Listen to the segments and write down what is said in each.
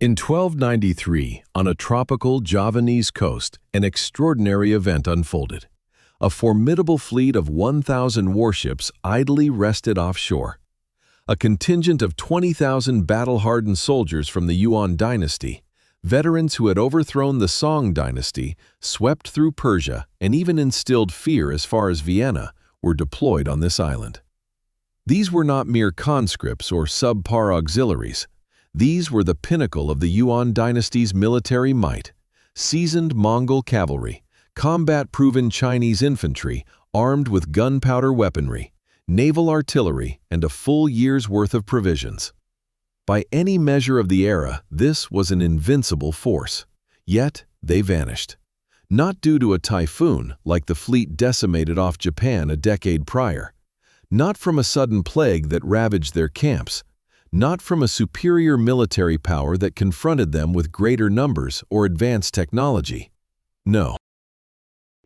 In 1293, on a tropical Javanese coast, an extraordinary event unfolded. A formidable fleet of 1,000 warships idly rested offshore. A contingent of 20,000 battle-hardened soldiers from the Yuan Dynasty, veterans who had overthrown the Song Dynasty, swept through Persia, and even instilled fear as far as Vienna, were deployed on this island. These were not mere conscripts or subpar auxiliaries. These were the pinnacle of the Yuan dynasty's military might: seasoned Mongol cavalry, combat-proven Chinese infantry armed with gunpowder weaponry, naval artillery, and a full year's worth of provisions. By any measure of the era, this was an invincible force. Yet, they vanished. Not due to a typhoon like the fleet decimated off Japan a decade prior. Not from a sudden plague that ravaged their camps. Not from a superior military power that confronted them with greater numbers or advanced technology. No.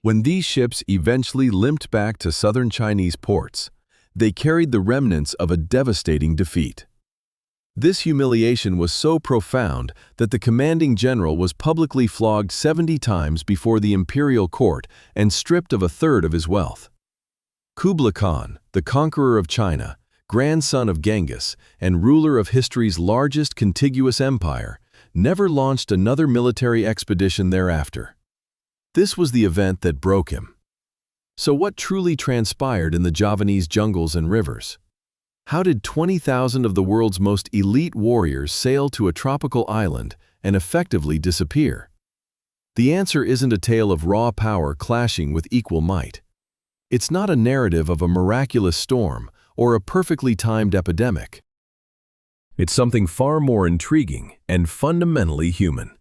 When these ships eventually limped back to southern Chinese ports, they carried the remnants of a devastating defeat. This humiliation was so profound that the commanding general was publicly flogged 70 times before the imperial court and stripped of a third of his wealth. Kublai Khan, the conqueror of China, grandson of Genghis, and ruler of history's largest contiguous empire, never launched another military expedition thereafter. This was the event that broke him. So what truly transpired in the Javanese jungles and rivers? How did 20,000 of the world's most elite warriors sail to a tropical island and effectively disappear? The answer isn't a tale of raw power clashing with equal might. It's not a narrative of a miraculous storm or a perfectly timed epidemic. It's something far more intriguing and fundamentally human.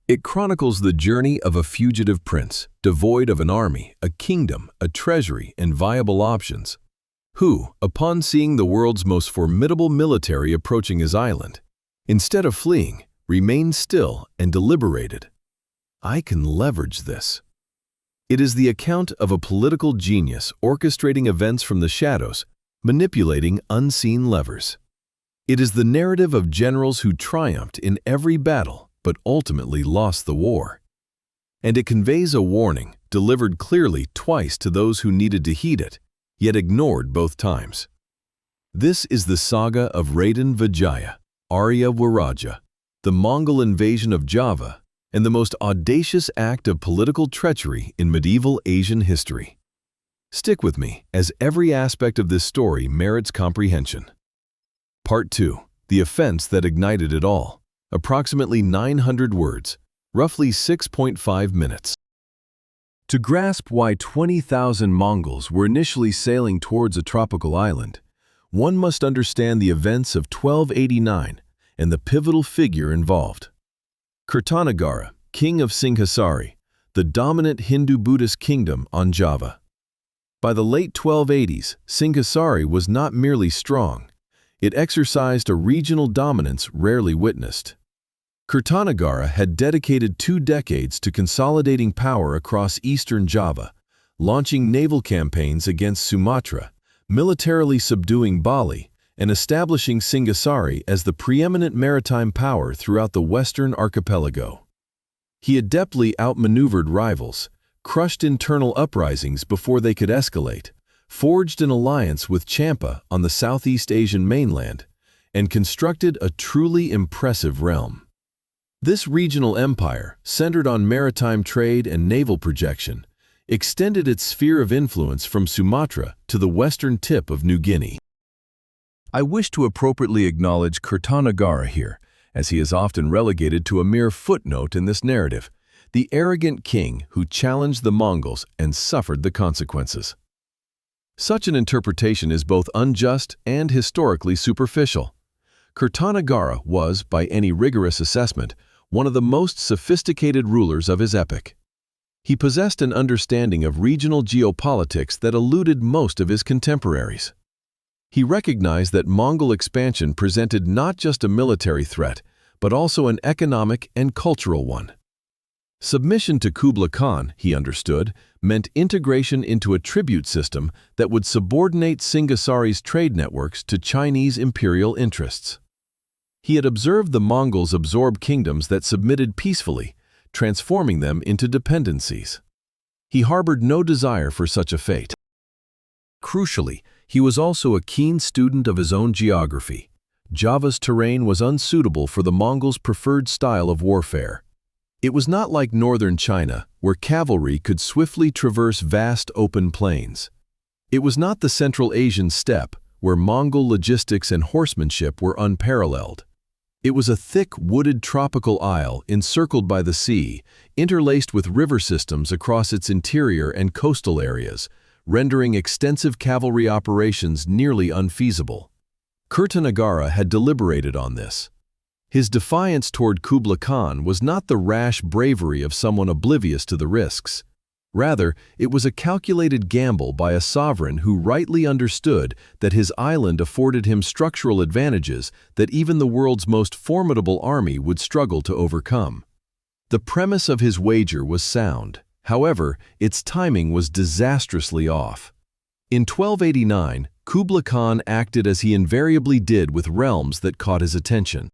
It chronicles the journey of a fugitive prince, devoid of an army, a kingdom, a treasury, and viable options, who, upon seeing the world's most formidable military approaching his island, instead of fleeing, remained still and deliberated. I can leverage this. It is the account of a political genius orchestrating events from the shadows, manipulating unseen levers. It is the narrative of generals who triumphed in every battle but ultimately lost the war. And it conveys a warning delivered clearly twice to those who needed to heed it, yet ignored both times. This is the saga of Raden Wijaya, Arya Waraja, the Mongol invasion of Java, and the most audacious act of political treachery in medieval Asian history. Stick with me, as every aspect of this story merits comprehension. Part 2. The offense that ignited it all. Approximately 900 words, roughly 6.5 minutes. To grasp why 20,000 Mongols were initially sailing towards a tropical island, one must understand the events of 1289 and the pivotal figure involved. Kertanagara, king of Singhasari, the dominant Hindu-Buddhist kingdom on Java. By the late 1280s, Singhasari was not merely strong, it exercised a regional dominance rarely witnessed. Kertanagara had dedicated 2 decades to consolidating power across eastern Java, launching naval campaigns against Sumatra, militarily subduing Bali, and establishing Singhasari as the preeminent maritime power throughout the western archipelago. He adeptly outmaneuvered rivals, crushed internal uprisings before they could escalate, forged an alliance with Champa on the Southeast Asian mainland, and constructed a truly impressive realm. This regional empire, centered on maritime trade and naval projection, extended its sphere of influence from Sumatra to the western tip of New Guinea. I wish to appropriately acknowledge Kertanagara here, as he is often relegated to a mere footnote in this narrative, the arrogant king who challenged the Mongols and suffered the consequences. Such an interpretation is both unjust and historically superficial. Kertanagara was, by any rigorous assessment, one of the most sophisticated rulers of his epoch. He possessed an understanding of regional geopolitics that eluded most of his contemporaries. He recognized that Mongol expansion presented not just a military threat, but also an economic and cultural one. Submission to Kublai Khan, he understood, meant integration into a tribute system that would subordinate Singhasari's trade networks to Chinese imperial interests. He had observed the Mongols absorb kingdoms that submitted peacefully, transforming them into dependencies. He harbored no desire for such a fate. Crucially, he was also a keen student of his own geography. Java's terrain was unsuitable for the Mongols' preferred style of warfare. It was not like northern China, where cavalry could swiftly traverse vast open plains. It was not the Central Asian steppe, where Mongol logistics and horsemanship were unparalleled. It was a thick, wooded tropical isle encircled by the sea, interlaced with river systems across its interior and coastal areas, rendering extensive cavalry operations nearly unfeasible. Kurtanagara had deliberated on this. His defiance toward Kublai Khan was not the rash bravery of someone oblivious to the risks. Rather, it was a calculated gamble by a sovereign who rightly understood that his island afforded him structural advantages that even the world's most formidable army would struggle to overcome. The premise of his wager was sound. However, its timing was disastrously off. In 1289, Kublai Khan acted as he invariably did with realms that caught his attention.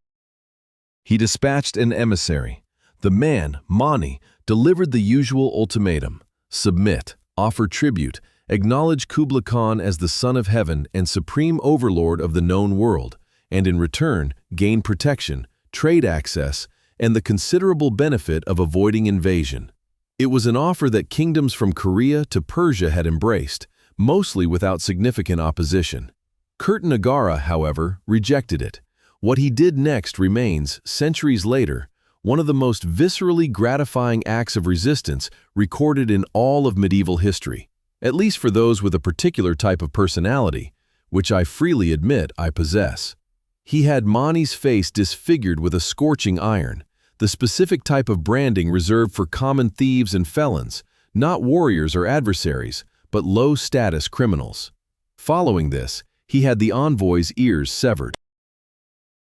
He dispatched an emissary. The man, Mani, delivered the usual ultimatum: submit, offer tribute, acknowledge Kublai Khan as the son of heaven and supreme overlord of the known world, and in return gain protection, trade access, and the considerable benefit of avoiding invasion. It was an offer that kingdoms from Korea to Persia had embraced, mostly without significant opposition. Kurtanagara, however, rejected it. What he did next remains, centuries later, one of the most viscerally gratifying acts of resistance recorded in all of medieval history, at least for those with a particular type of personality, which I freely admit I possess. He had Mani's face disfigured with a scorching iron, the specific type of branding reserved for common thieves and felons, not warriors or adversaries, but low-status criminals. Following this, he had the envoy's ears severed.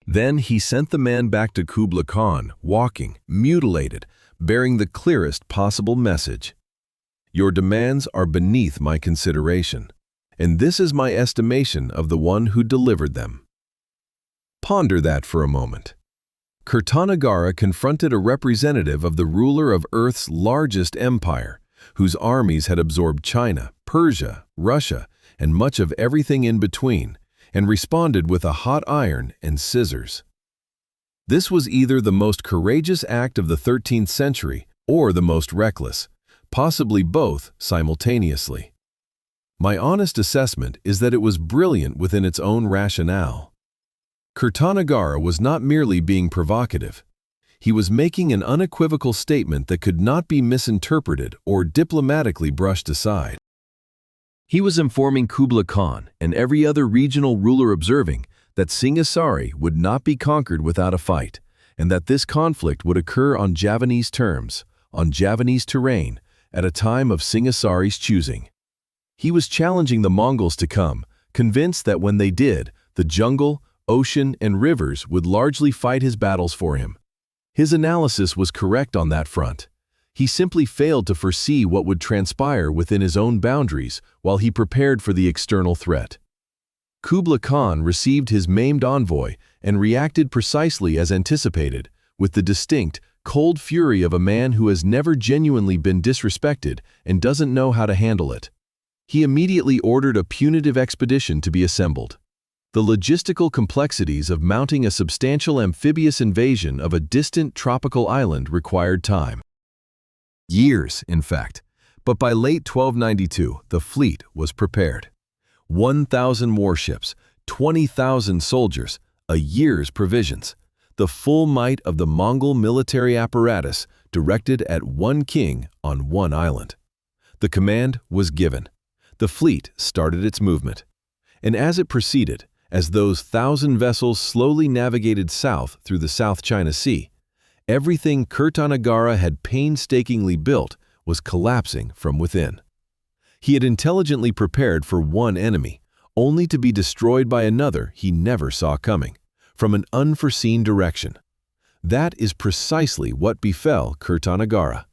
Then he sent the man back to Kublai Khan, walking, mutilated, bearing the clearest possible message. Your demands are beneath my consideration, and this is my estimation of the one who delivered them. Ponder that for a moment. Kurtanagara confronted a representative of the ruler of Earth's largest empire, whose armies had absorbed China, Persia, Russia, and much of everything in between, and responded with a hot iron and scissors. This was either the most courageous act of the 13th century or the most reckless, possibly both simultaneously. My honest assessment is that it was brilliant within its own rationale. Kurtanagara was not merely being provocative. He was making an unequivocal statement that could not be misinterpreted or diplomatically brushed aside. He was informing Kublai Khan and every other regional ruler observing that Singasari would not be conquered without a fight, and that this conflict would occur on Javanese terms, on Javanese terrain, at a time of Singasari's choosing. He was challenging the Mongols to come, convinced that when they did, the jungle, ocean, and rivers would largely fight his battles for him. His analysis was correct on that front. He simply failed to foresee what would transpire within his own boundaries while he prepared for the external threat. Kublai Khan received his maimed envoy and reacted precisely as anticipated, with the distinct, cold fury of a man who has never genuinely been disrespected and doesn't know how to handle it. He immediately ordered a punitive expedition to be assembled. The logistical complexities of mounting a substantial amphibious invasion of a distant tropical island required time. Years, in fact, but by late 1292, the fleet was prepared. 1,000 warships, 20,000 soldiers, a year's provisions, the full might of the Mongol military apparatus directed at one king on one island. The command was given. The fleet started its movement. And as it proceeded, as those 1,000 vessels slowly navigated south through the South China Sea, everything Kurtanagara had painstakingly built was collapsing from within. He had intelligently prepared for one enemy, only to be destroyed by another he never saw coming, from an unforeseen direction. That is precisely what befell Kurtanagara,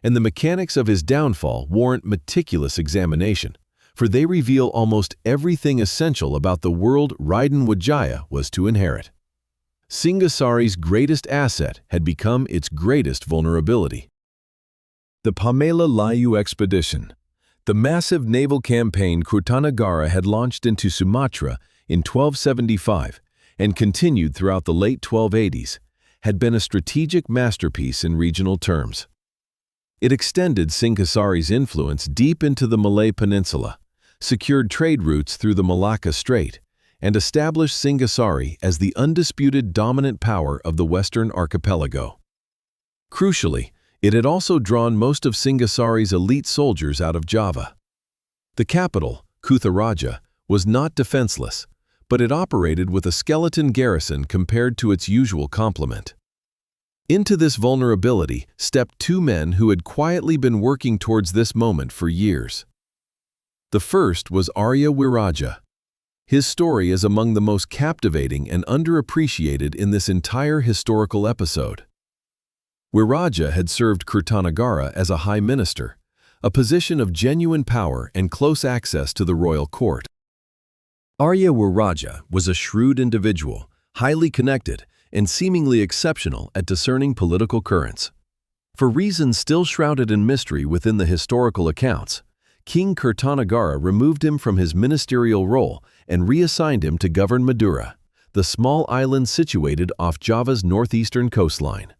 and the mechanics of his downfall warrant meticulous examination, for they reveal almost everything essential about the world Raden Wijaya was to inherit. Singasari's greatest asset had become its greatest vulnerability. The Pamela Layu expedition. The massive naval campaign Kertanegara had launched into Sumatra in 1275 and continued throughout the late 1280s, had been a strategic masterpiece in regional terms. It extended Singasari's influence deep into the Malay Peninsula, secured trade routes through the Malacca Strait, and established Singasari as the undisputed dominant power of the Western archipelago. Crucially, it had also drawn most of Singasari's elite soldiers out of Java. The capital, Kutharaja, was not defenseless, but it operated with a skeleton garrison compared to its usual complement. Into this vulnerability stepped two men who had quietly been working towards this moment for years. The first was Arya Wiraja. His story is among the most captivating and underappreciated in this entire historical episode. Wiraja had served Kertanegara as a high minister, a position of genuine power and close access to the royal court. Arya Wiraja was a shrewd individual, highly connected, and seemingly exceptional at discerning political currents. For reasons still shrouded in mystery within the historical accounts, King Kertanegara removed him from his ministerial role and reassigned him to govern Madura, the small island situated off Java's northeastern coastline.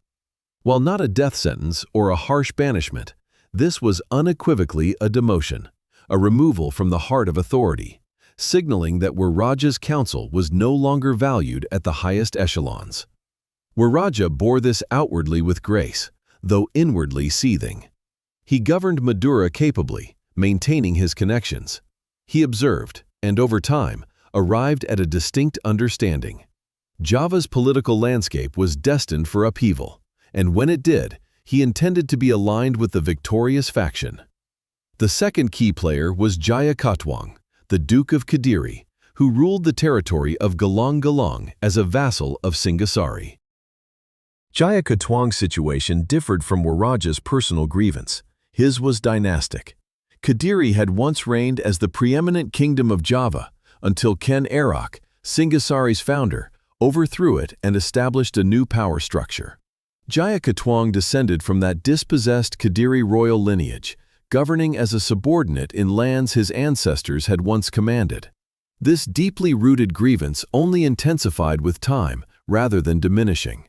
While not a death sentence or a harsh banishment, this was unequivocally a demotion, a removal from the heart of authority, signaling that Wiraja's counsel was no longer valued at the highest echelons. Wiraja bore this outwardly with grace, though inwardly seething. He governed Madura capably, maintaining his connections. He observed, and over time, arrived at a distinct understanding. Java's political landscape was destined for upheaval, and when it did, he intended to be aligned with the victorious faction. The second key player was Jaya Katwang, the Duke of Kadiri, who ruled the territory of Galang Galang as a vassal of Singasari. Jaya Katwang's situation differed from Wiraja's personal grievance. His was dynastic. Kadiri had once reigned as the preeminent kingdom of Java until Ken Arok, Singasari's founder, overthrew it and established a new power structure. Jaya Katwang descended from that dispossessed Kadiri royal lineage, governing as a subordinate in lands his ancestors had once commanded. This deeply rooted grievance only intensified with time rather than diminishing.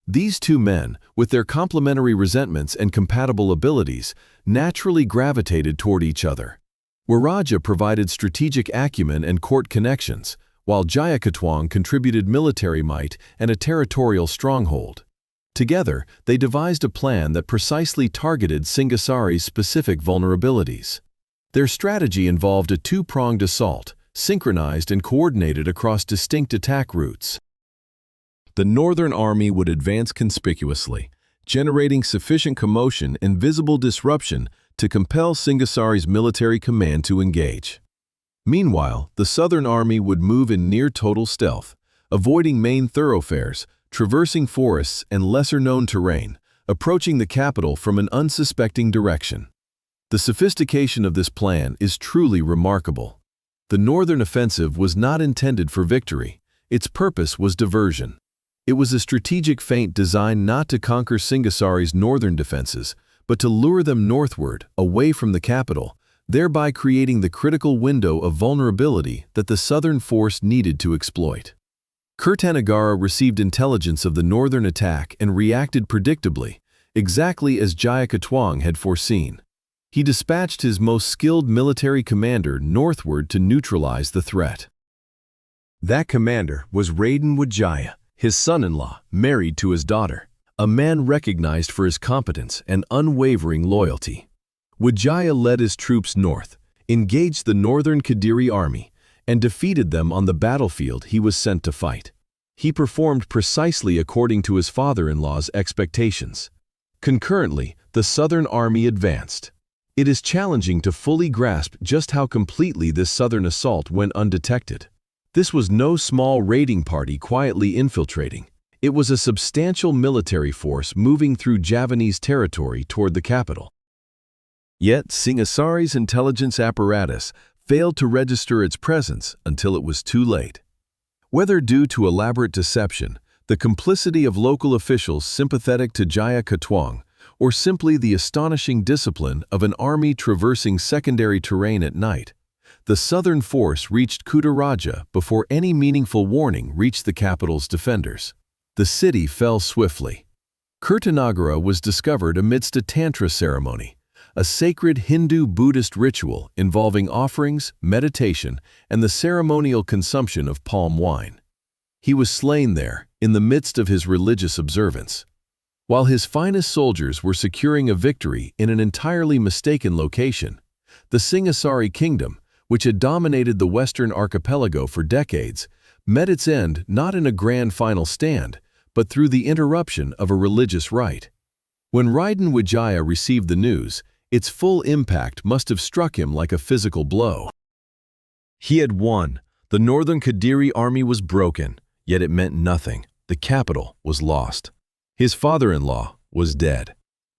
These two men, with their complementary resentments and compatible abilities, naturally gravitated toward each other. Wiraja provided strategic acumen and court connections, while Jaya Katwang contributed military might and a territorial stronghold. Together, they devised a plan that precisely targeted Singasari's specific vulnerabilities. Their strategy involved a two-pronged assault, synchronized and coordinated across distinct attack routes. The Northern Army would advance conspicuously, generating sufficient commotion and visible disruption to compel Singasari's military command to engage. Meanwhile, the Southern Army would move in near-total stealth, avoiding main thoroughfares, traversing forests and lesser-known terrain, approaching the capital from an unsuspecting direction. The sophistication of this plan is truly remarkable. The northern offensive was not intended for victory. Its purpose was diversion. It was a strategic feint designed not to conquer Singasari's northern defenses, but to lure them northward, away from the capital, thereby creating the critical window of vulnerability that the southern force needed to exploit. Kertanegara received intelligence of the northern attack and reacted predictably, exactly as Jaya Katwang had foreseen. He dispatched his most skilled military commander northward to neutralize the threat. That commander was Raden Wijaya, his son-in-law, married to his daughter, a man recognized for his competence and unwavering loyalty. Wijaya led his troops north, engaged the northern Kadiri army, and defeated them on the battlefield he was sent to fight. He performed precisely according to his father-in-law's expectations. Concurrently, the southern army advanced. It is challenging to fully grasp just how completely this southern assault went undetected. This was no small raiding party quietly infiltrating. It was a substantial military force moving through Javanese territory toward the capital. Yet Singasari's intelligence apparatus failed to register its presence until it was too late. Whether due to elaborate deception, The complicity of local officials sympathetic to Jaya Katuang, or simply the astonishing discipline of an army traversing secondary terrain at night. The southern force reached Kutaraja before any meaningful warning reached the capital's defenders. The city fell swiftly. Kirtanagara was discovered amidst a tantra ceremony, a sacred Hindu-Buddhist ritual involving offerings, meditation, and the ceremonial consumption of palm wine. He was slain there, in the midst of his religious observance. While his finest soldiers were securing a victory in an entirely mistaken location, the Singasari kingdom, which had dominated the Western archipelago for decades, met its end not in a grand final stand, but through the interruption of a religious rite. When Raden Wijaya received the news, its full impact must have struck him like a physical blow. He had won. The northern Kadiri army was broken, yet it meant nothing. The capital was lost. His father-in-law was dead.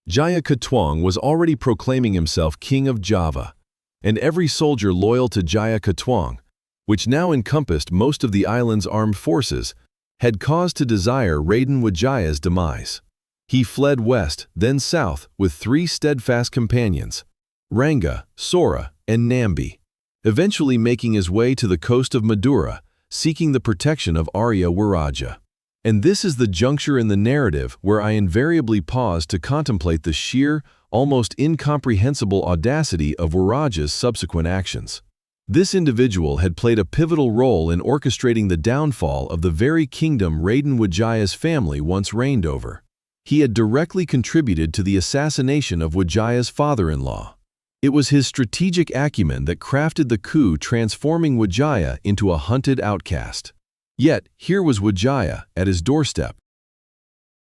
Jaya Katuang was already proclaiming himself king of Java, and every soldier loyal to Jaya Katuang, which now encompassed most of the island's armed forces, had cause to desire Raden Wijaya's demise. He fled west, then south, with 3 steadfast companions, Ranga, Sora, and Nambi, eventually making his way to the coast of Madura, seeking the protection of Arya Wiraja. And this is the juncture in the narrative where I invariably pause to contemplate the sheer, almost incomprehensible audacity of Wiraja's subsequent actions. This individual had played a pivotal role in orchestrating the downfall of the very kingdom Raden Wijaya's family once reigned over. He had directly contributed to the assassination of Wijaya's father-in-law. It was his strategic acumen that crafted the coup, transforming Wijaya into a hunted outcast. Yet, here was Wijaya at his doorstep.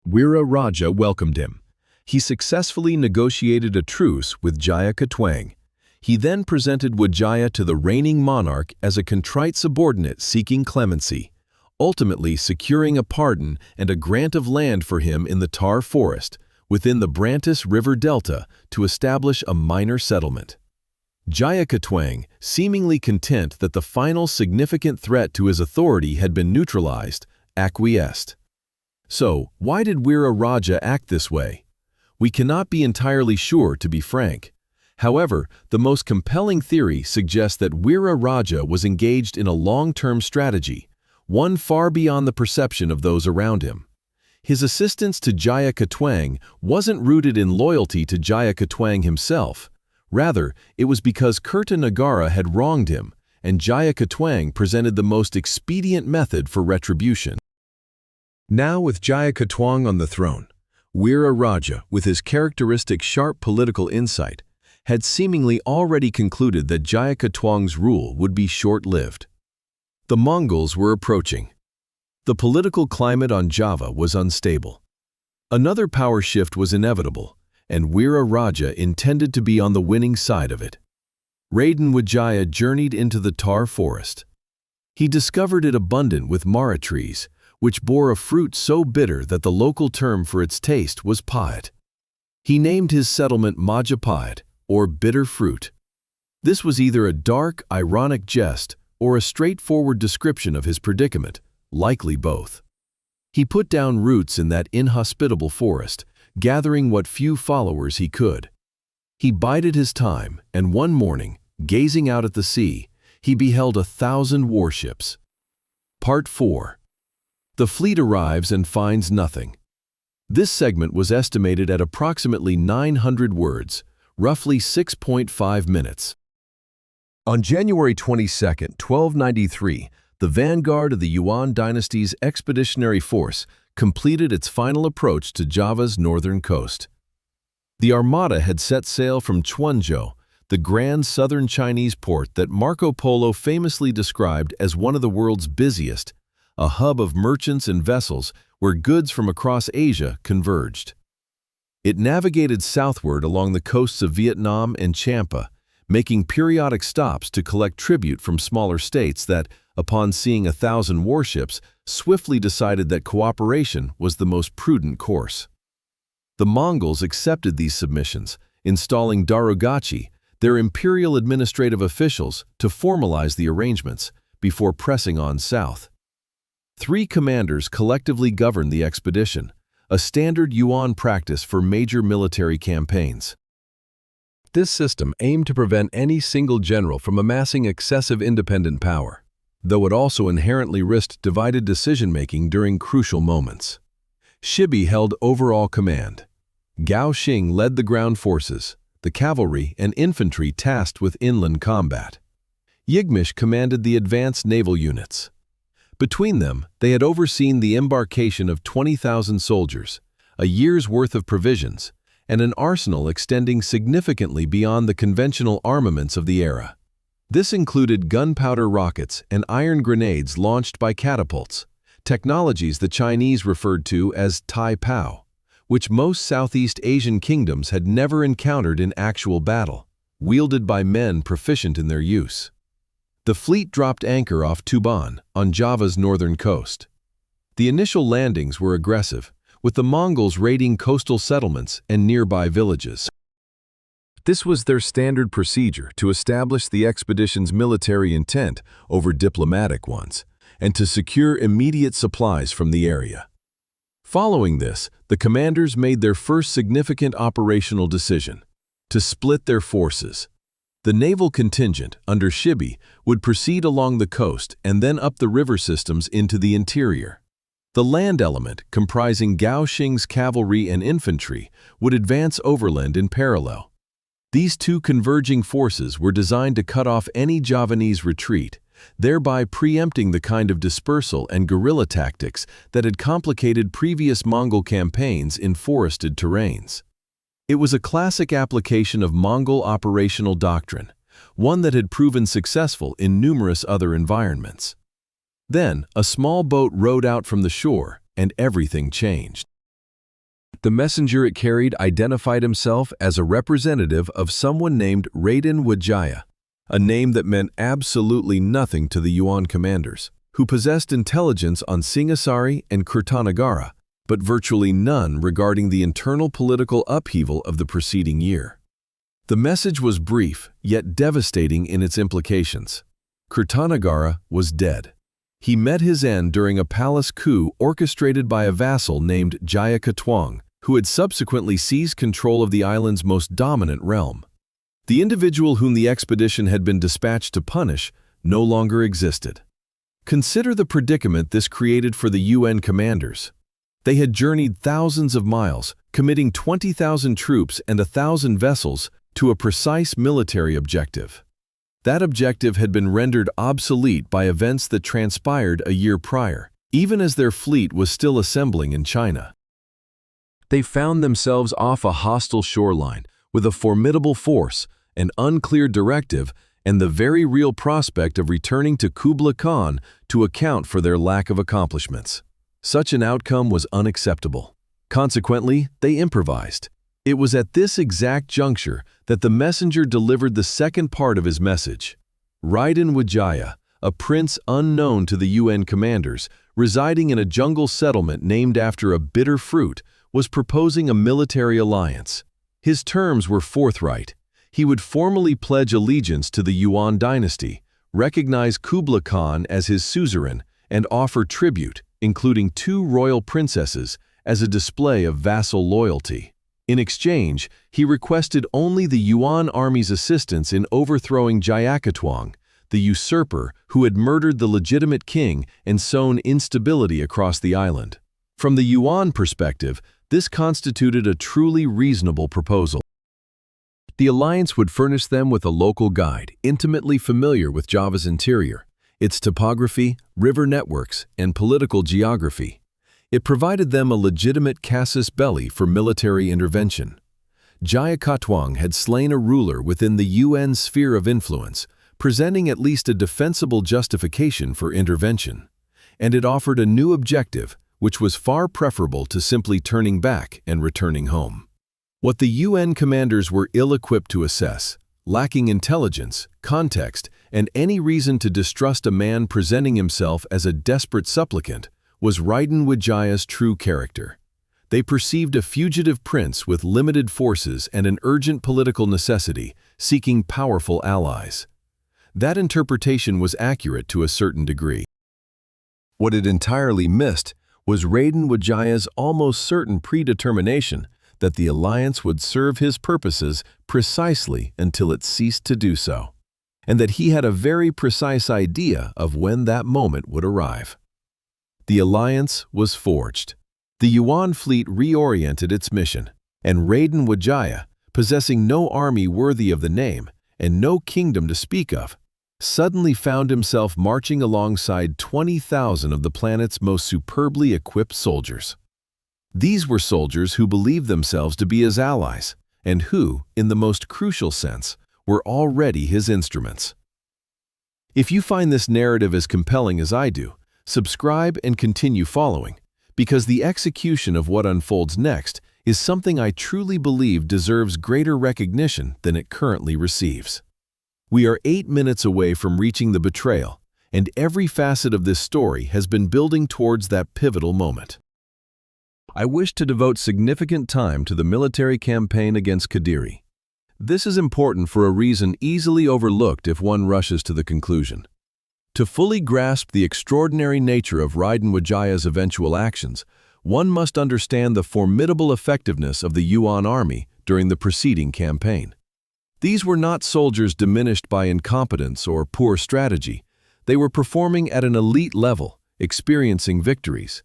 Weera Raja welcomed him. He successfully negotiated a truce with Jaya Katuang. He then presented Wijaya to the reigning monarch as a contrite subordinate seeking clemency, ultimately securing a pardon and a grant of land for him in the Tar Forest, within the Brantis River Delta, to establish a minor settlement. Jaya Katuang, seemingly content that the final significant threat to his authority had been neutralized, acquiesced. So, why did Weera Raja act this way? We cannot be entirely sure, to be frank. However, the most compelling theory suggests that Weera Raja was engaged in a long-term strategy, one far beyond the perception of those around him. His assistance to Jaya Katuang wasn't rooted in loyalty to Jaya Katuang himself. Rather, it was because Kirtanagara had wronged him, and Jaya Katuang presented the most expedient method for retribution. Now, with Jaya Katuang on the throne, Weera Raja, with his characteristic sharp political insight, had seemingly already concluded that Jaya Katuang's rule would be short-lived. The Mongols were approaching. The political climate on Java was unstable. Another power shift was inevitable, and Weera Raja intended to be on the winning side of it. Raden Wijaya journeyed into the Tar Forest. He discovered it abundant with mara trees, which bore a fruit so bitter that the local term for its taste was paet. He named his settlement Majapahit, or bitter fruit. This was either a dark, ironic jest or a straightforward description of his predicament, likely both. He put down roots in that inhospitable forest, gathering what few followers he could. He bided his time, and one morning, gazing out at the sea, he beheld 1,000 warships. Part 4. The fleet arrives and finds nothing. This segment was estimated at approximately 900 words, roughly 6.5 minutes. On January 22, 1293, the vanguard of the Yuan Dynasty's expeditionary force completed its final approach to Java's northern coast. The armada had set sail from Quanzhou, the grand southern Chinese port that Marco Polo famously described as one of the world's busiest, a hub of merchants and vessels where goods from across Asia converged. It navigated southward along the coasts of Vietnam and Champa, making periodic stops to collect tribute from smaller states that, upon seeing 1,000 warships, swiftly decided that cooperation was the most prudent course. The Mongols accepted these submissions, installing Darugachi, their imperial administrative officials, to formalize the arrangements before pressing on south. 3 commanders collectively governed the expedition, a standard Yuan practice for major military campaigns. This system aimed to prevent any single general from amassing excessive independent power, though it also inherently risked divided decision-making during crucial moments. Shibi held overall command. Gao Xing led the ground forces, the cavalry and infantry tasked with inland combat. Yigmish commanded the advanced naval units. Between them, they had overseen the embarkation of 20,000 soldiers, a year's worth of provisions, and an arsenal extending significantly beyond the conventional armaments of the era. This included gunpowder rockets and iron grenades launched by catapults, technologies the Chinese referred to as Tai Pao, which most Southeast Asian kingdoms had never encountered in actual battle, wielded by men proficient in their use. The fleet dropped anchor off Tuban, on Java's northern coast. The initial landings were aggressive, with the Mongols raiding coastal settlements and nearby villages. This was their standard procedure to establish the expedition's military intent over diplomatic ones, and to secure immediate supplies from the area. Following this, the commanders made their first significant operational decision: to split their forces. The naval contingent, under Shibi, would proceed along the coast and then up the river systems into the interior. The land element, comprising Gao Xing's cavalry and infantry, would advance overland in parallel. These two converging forces were designed to cut off any Javanese retreat, thereby preempting the kind of dispersal and guerrilla tactics that had complicated previous Mongol campaigns in forested terrains. It was a classic application of Mongol operational doctrine, one that had proven successful in numerous other environments. Then, a small boat rowed out from the shore, and everything changed. The messenger it carried identified himself as a representative of someone named Raden Wijaya, a name that meant absolutely nothing to the Yuan commanders, who possessed intelligence on Singasari and Kirtanagara, but virtually none regarding the internal political upheaval of the preceding year. The message was brief, yet devastating in its implications. Kirtanagara was dead. He met his end during a palace coup orchestrated by a vassal named Jaya Katwang, who had subsequently seized control of the island's most dominant realm. The individual whom the expedition had been dispatched to punish no longer existed. Consider the predicament this created for the UN commanders. They had journeyed thousands of miles, committing 20,000 troops and 1,000 vessels to a precise military objective. That objective had been rendered obsolete by events that transpired a year prior, even as their fleet was still assembling in China. They found themselves off a hostile shoreline, with a formidable force, an unclear directive, and the very real prospect of returning to Kublai Khan to account for their lack of accomplishments. Such an outcome was unacceptable. Consequently, they improvised. It was at this exact juncture that the messenger delivered the second part of his message. Raden Wijaya, a prince unknown to the UN commanders, residing in a jungle settlement named after a bitter fruit, was proposing a military alliance. His terms were forthright. He would formally pledge allegiance to the Yuan Dynasty, recognize Kublai Khan as his suzerain, and offer tribute, including 2 royal princesses, as a display of vassal loyalty. In exchange, he requested only the Yuan army's assistance in overthrowing Jayakatwang, the usurper who had murdered the legitimate king and sown instability across the island. From the Yuan perspective, this constituted a truly reasonable proposal. The alliance would furnish them with a local guide intimately familiar with Java's interior, its topography, river networks, and political geography. It provided them a legitimate casus belli for military intervention. Jaya Katwang had slain a ruler within the UN sphere of influence, presenting at least a defensible justification for intervention. And it offered a new objective, which was far preferable to simply turning back and returning home. What the UN commanders were ill-equipped to assess, lacking intelligence, context, and any reason to distrust a man presenting himself as a desperate supplicant, was Raden Wijaya's true character. They perceived a fugitive prince with limited forces and an urgent political necessity, seeking powerful allies. That interpretation was accurate to a certain degree. What it entirely missed was Raden Wijaya's almost certain predetermination that the alliance would serve his purposes precisely until it ceased to do so, and that he had a very precise idea of when that moment would arrive. The alliance was forged. The Yuan fleet reoriented its mission, and Raden Wijaya, possessing no army worthy of the name and no kingdom to speak of, suddenly found himself marching alongside 20,000 of the planet's most superbly equipped soldiers. These were soldiers who believed themselves to be his allies, and who, in the most crucial sense, were already his instruments. If you find this narrative as compelling as I do, subscribe and continue following, because the execution of what unfolds next is something I truly believe deserves greater recognition than it currently receives. We are 8 minutes away from reaching the betrayal, and every facet of this story has been building towards that pivotal moment. I wish to devote significant time to the military campaign against Kadiri. This is important for a reason easily overlooked if one rushes to the conclusion. To fully grasp the extraordinary nature of Raden Wijaya's eventual actions, one must understand the formidable effectiveness of the Yuan army during the preceding campaign. These were not soldiers diminished by incompetence or poor strategy. They were performing at an elite level, experiencing victories.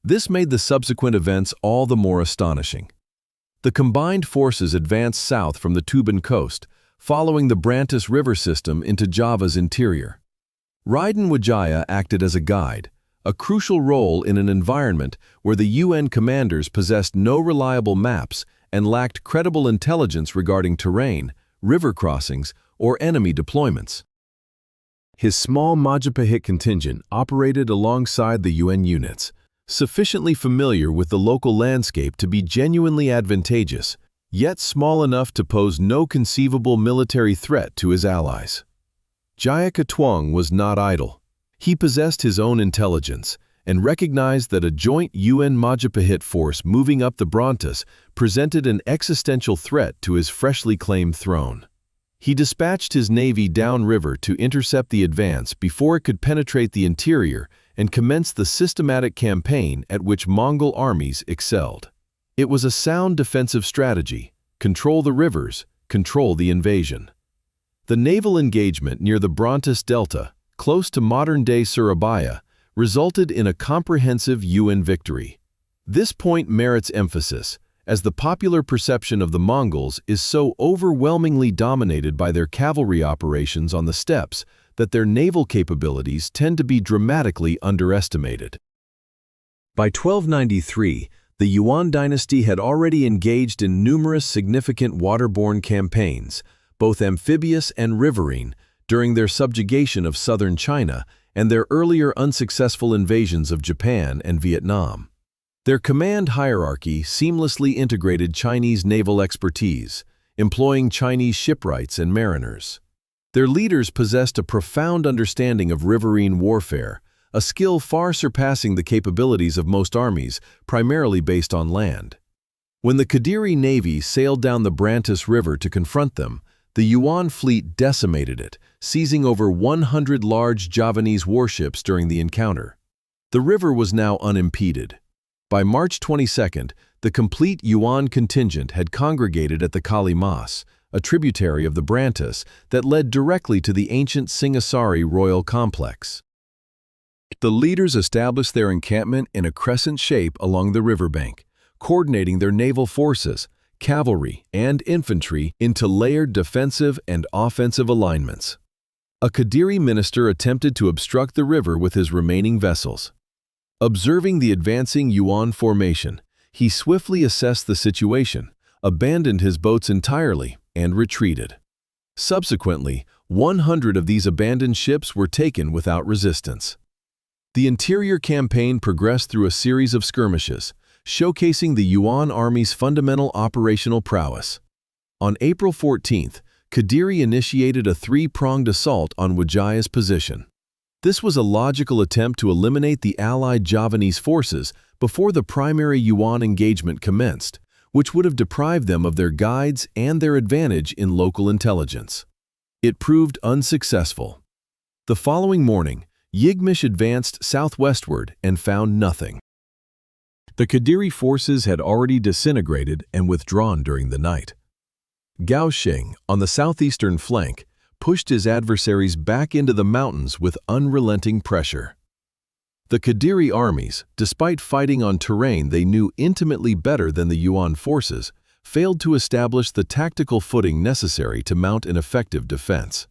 This made the subsequent events all the more astonishing. The combined forces advanced south from the Tuban coast, following the Brantus River system into Java's interior. Raden Wijaya acted as a guide, a crucial role in an environment where the UN commanders possessed no reliable maps and lacked credible intelligence regarding terrain, river crossings, or enemy deployments. His small Majapahit contingent operated alongside the UN units, sufficiently familiar with the local landscape to be genuinely advantageous, yet small enough to pose no conceivable military threat to his allies. Jaya Katuang was not idle. He possessed his own intelligence and recognized that a joint UN Majapahit force moving up the Brantus presented an existential threat to his freshly claimed throne. He dispatched his navy downriver to intercept the advance before it could penetrate the interior and commence the systematic campaign at which Mongol armies excelled. It was a sound defensive strategy: control the rivers, control the invasion. The naval engagement near the Brantus Delta, close to modern-day Surabaya, resulted in a comprehensive UN victory. This point merits emphasis, as the popular perception of the Mongols is so overwhelmingly dominated by their cavalry operations on the steppes that their naval capabilities tend to be dramatically underestimated. By 1293, the Yuan Dynasty had already engaged in numerous significant waterborne campaigns, both amphibious and riverine, during their subjugation of southern China and their earlier unsuccessful invasions of Japan and Vietnam. Their command hierarchy seamlessly integrated Chinese naval expertise, employing Chinese shipwrights and mariners. Their leaders possessed a profound understanding of riverine warfare, a skill far surpassing the capabilities of most armies, primarily based on land. When the Kadiri navy sailed down the Brantus River to confront them, the Yuan fleet decimated it, seizing over 100 large Javanese warships during the encounter. The river was now unimpeded. By March 22nd, the complete Yuan contingent had congregated at the Kali Mas, a tributary of the Brantus that led directly to the ancient Singasari royal complex. The leaders established their encampment in a crescent shape along the riverbank, coordinating their naval forces, cavalry, and infantry into layered defensive and offensive alignments. A Kadiri minister attempted to obstruct the river with his remaining vessels. Observing the advancing Yuan formation, he swiftly assessed the situation, abandoned his boats entirely, and retreated. Subsequently, 100 of these abandoned ships were taken without resistance. The interior campaign progressed through a series of skirmishes, showcasing the Yuan army's fundamental operational prowess. On April 14th, Kadiri initiated a three-pronged assault on Wijaya's position. This was a logical attempt to eliminate the allied Javanese forces before the primary Yuan engagement commenced, which would have deprived them of their guides and their advantage in local intelligence. It proved unsuccessful. The following morning, Yigmish advanced southwestward and found nothing. The Kadiri forces had already disintegrated and withdrawn during the night. Gao Xing, on the southeastern flank, pushed his adversaries back into the mountains with unrelenting pressure. The Kadiri armies, despite fighting on terrain they knew intimately better than the Yuan forces, failed to establish the tactical footing necessary to mount an effective defense.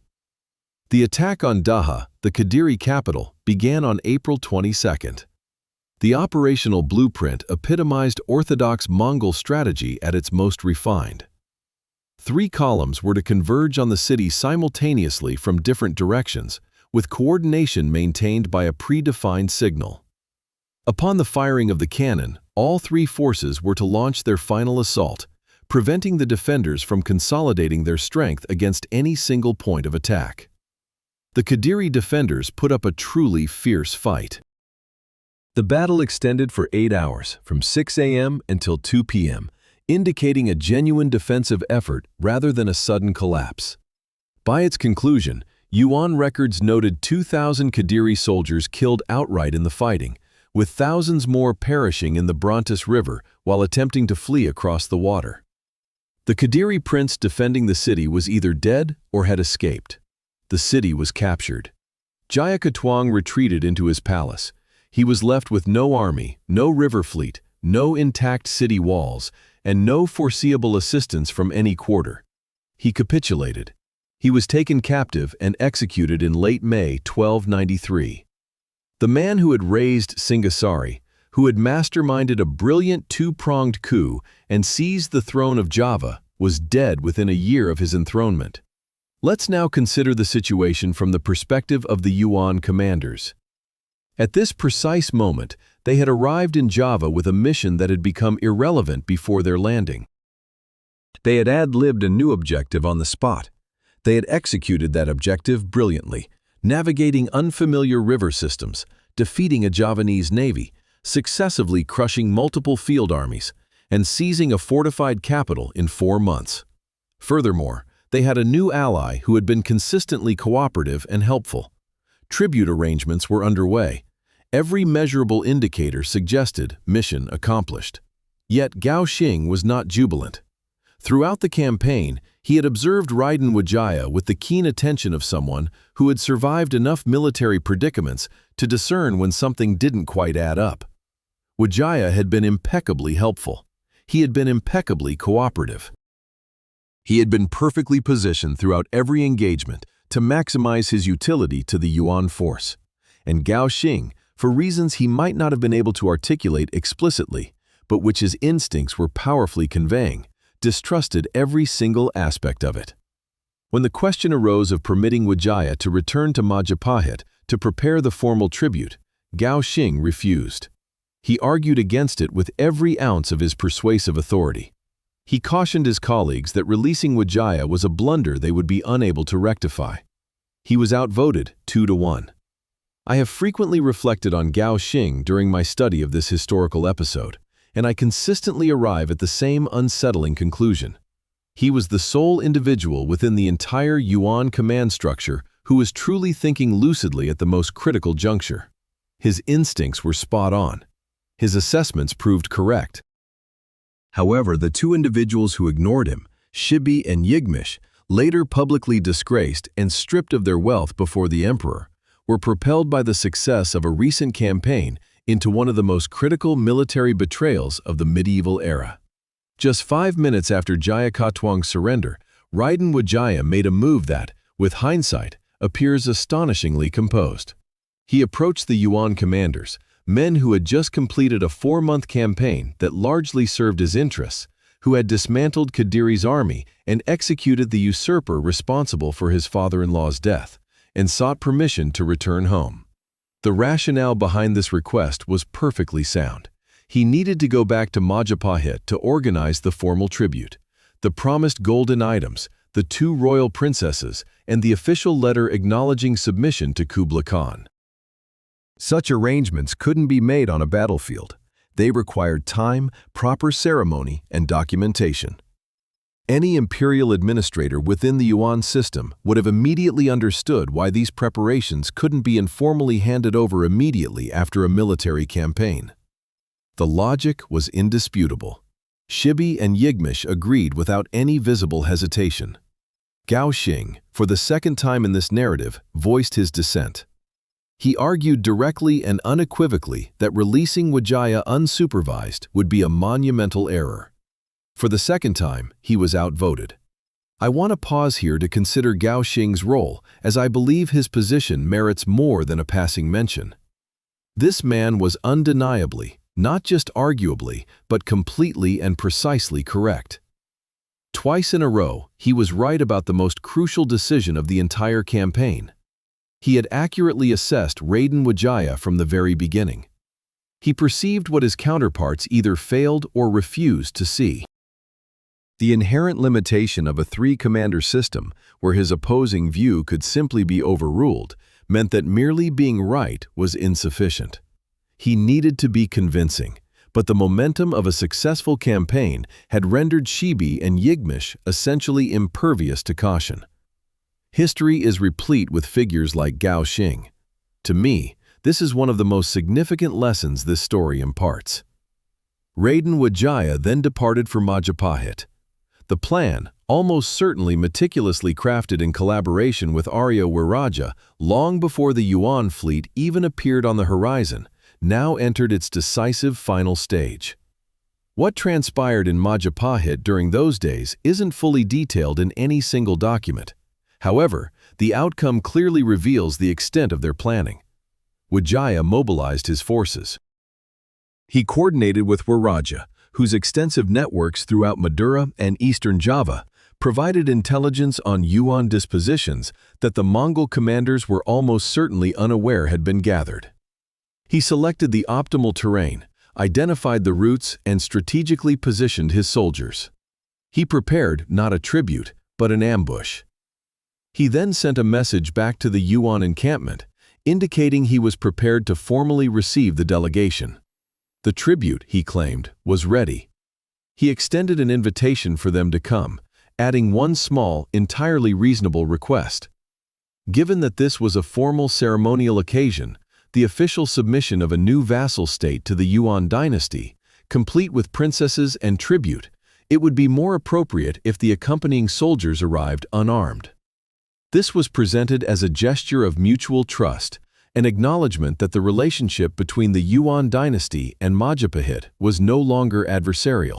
The attack on Daha, the Kadiri capital, began on April 22nd. The operational blueprint epitomized orthodox Mongol strategy at its most refined. 3 columns were to converge on the city simultaneously from different directions, with coordination maintained by a predefined signal. Upon the firing of the cannon, all 3 forces were to launch their final assault, preventing the defenders from consolidating their strength against any single point of attack. The Kadiri defenders put up a truly fierce fight. The battle extended for 8 hours, from 6 a.m. until 2 p.m., indicating a genuine defensive effort rather than a sudden collapse. By its conclusion, Yuan records noted 2,000 Kadiri soldiers killed outright in the fighting, with thousands more perishing in the Brontis River while attempting to flee across the water. The Kadiri prince defending the city was either dead or had escaped. The city was captured. Jayakatwang retreated into his palace. He was left with no army, no river fleet, no intact city walls, and no foreseeable assistance from any quarter. He capitulated. He was taken captive and executed in late May 1293. The man who had raised Singasari, who had masterminded a brilliant 2-pronged coup and seized the throne of Java, was dead within a year of his enthronement. Let's now consider the situation from the perspective of the Yuan commanders. At this precise moment, they had arrived in Java with a mission that had become irrelevant before their landing. They had ad-libbed a new objective on the spot. They had executed that objective brilliantly, navigating unfamiliar river systems, defeating a Javanese navy, successively crushing multiple field armies, and seizing a fortified capital in 4 months. Furthermore, they had a new ally who had been consistently cooperative and helpful. Tribute arrangements were underway. Every measurable indicator suggested mission accomplished. Yet Gao Xing was not jubilant. Throughout the campaign, he had observed Raden Wijaya with the keen attention of someone who had survived enough military predicaments to discern when something didn't quite add up. Wijaya had been impeccably helpful. He had been impeccably cooperative. He had been perfectly positioned throughout every engagement to maximize his utility to the Yuan force. And Gao Xing, for reasons he might not have been able to articulate explicitly, but which his instincts were powerfully conveying, distrusted every single aspect of it. When the question arose of permitting Wijaya to return to Majapahit to prepare the formal tribute, Gao Xing refused. He argued against it with every ounce of his persuasive authority. He cautioned his colleagues that releasing Wijaya was a blunder they would be unable to rectify. He was outvoted 2-1. I have frequently reflected on Gao Xing during my study of this historical episode, and I consistently arrive at the same unsettling conclusion. He was the sole individual within the entire Yuan command structure who was truly thinking lucidly at the most critical juncture. His instincts were spot on. His assessments proved correct. However, the 2 individuals who ignored him, Shibi and Yigmish, later publicly disgraced and stripped of their wealth before the emperor, were propelled by the success of a recent campaign into one of the most critical military betrayals of the medieval era. Just 5 minutes after Jayakatwang's surrender, Raden Wijaya made a move that, with hindsight, appears astonishingly composed. He approached the Yuan commanders, men who had just completed a 4-month campaign that largely served his interests, who had dismantled Kadiri's army and executed the usurper responsible for his father-in-law's death, and sought permission to return home. The rationale behind this request was perfectly sound. He needed to go back to Majapahit to organize the formal tribute. The promised golden items, the 2 royal princesses, and the official letter acknowledging submission to Kublai Khan. Such arrangements couldn't be made on a battlefield. They required time, proper ceremony, and documentation. Any imperial administrator within the Yuan system would have immediately understood why these preparations couldn't be informally handed over immediately after a military campaign. The logic was indisputable. Shibi and Yigmish agreed without any visible hesitation. Gao Xing, for the second time in this narrative, voiced his dissent. He argued directly and unequivocally that releasing Wijaya unsupervised would be a monumental error. For the second time, he was outvoted. I want to pause here to consider Gao Xing's role, as I believe his position merits more than a passing mention. This man was undeniably, not just arguably, but completely and precisely correct. Twice in a row, he was right about the most crucial decision of the entire campaign. He had accurately assessed Raden Wijaya from the very beginning. He perceived what his counterparts either failed or refused to see. The inherent limitation of a three-commander system, where his opposing view could simply be overruled, meant that merely being right was insufficient. He needed to be convincing, but the momentum of a successful campaign had rendered Shibi and Yigmish essentially impervious to caution. History is replete with figures like Gao Xing. To me, this is one of the most significant lessons this story imparts. Raden Wijaya then departed for Majapahit. The plan, almost certainly meticulously crafted in collaboration with Arya Wiraja long before the Yuan fleet even appeared on the horizon, now entered its decisive final stage. What transpired in Majapahit during those days isn't fully detailed in any single document. However, the outcome clearly reveals the extent of their planning. Wijaya mobilized his forces. He coordinated with Wiraja, whose extensive networks throughout Madura and eastern Java provided intelligence on Yuan dispositions that the Mongol commanders were almost certainly unaware had been gathered. He selected the optimal terrain, identified the routes, and strategically positioned his soldiers. He prepared not a tribute, but an ambush. He then sent a message back to the Yuan encampment, indicating he was prepared to formally receive the delegation. The tribute, he claimed, was ready. He extended an invitation for them to come, adding one small, entirely reasonable request. Given that this was a formal ceremonial occasion, the official submission of a new vassal state to the Yuan Dynasty, complete with princesses and tribute, it would be more appropriate if the accompanying soldiers arrived unarmed. This was presented as a gesture of mutual trust, an acknowledgement that the relationship between the Yuan Dynasty and Majapahit was no longer adversarial.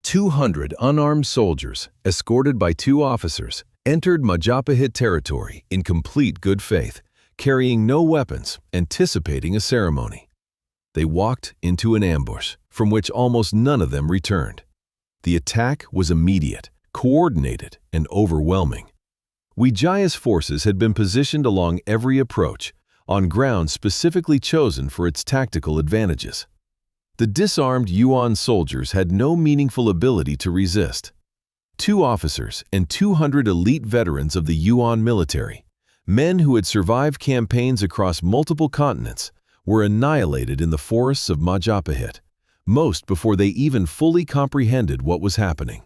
200 unarmed soldiers, escorted by 2 officers, entered Majapahit territory in complete good faith, carrying no weapons, anticipating a ceremony. They walked into an ambush, from which almost none of them returned. The attack was immediate, coordinated, and overwhelming. Wijaya's forces had been positioned along every approach, on ground specifically chosen for its tactical advantages. The disarmed Yuan soldiers had no meaningful ability to resist. 2 officers and 200 elite veterans of the Yuan military, men who had survived campaigns across multiple continents, were annihilated in the forests of Majapahit, most before they even fully comprehended what was happening.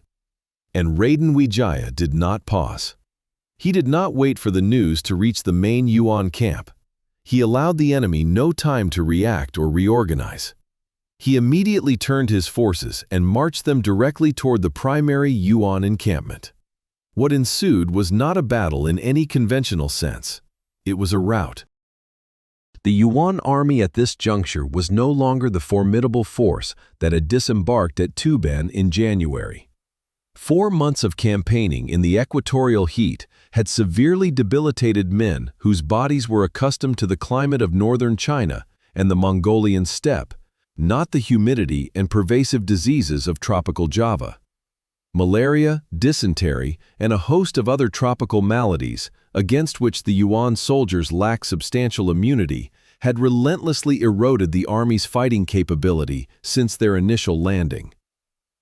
And Raden Wijaya did not pause. He did not wait for the news to reach the main Yuan camp. He allowed the enemy no time to react or reorganize. He immediately turned his forces and marched them directly toward the primary Yuan encampment. What ensued was not a battle in any conventional sense. It was a rout. The Yuan army at this juncture was no longer the formidable force that had disembarked at Tuban in January. 4 months of campaigning in the equatorial heat had severely debilitated men whose bodies were accustomed to the climate of northern China and the Mongolian steppe, not the humidity and pervasive diseases of tropical Java. Malaria, dysentery, and a host of other tropical maladies, against which the Yuan soldiers lacked substantial immunity, had relentlessly eroded the army's fighting capability since their initial landing.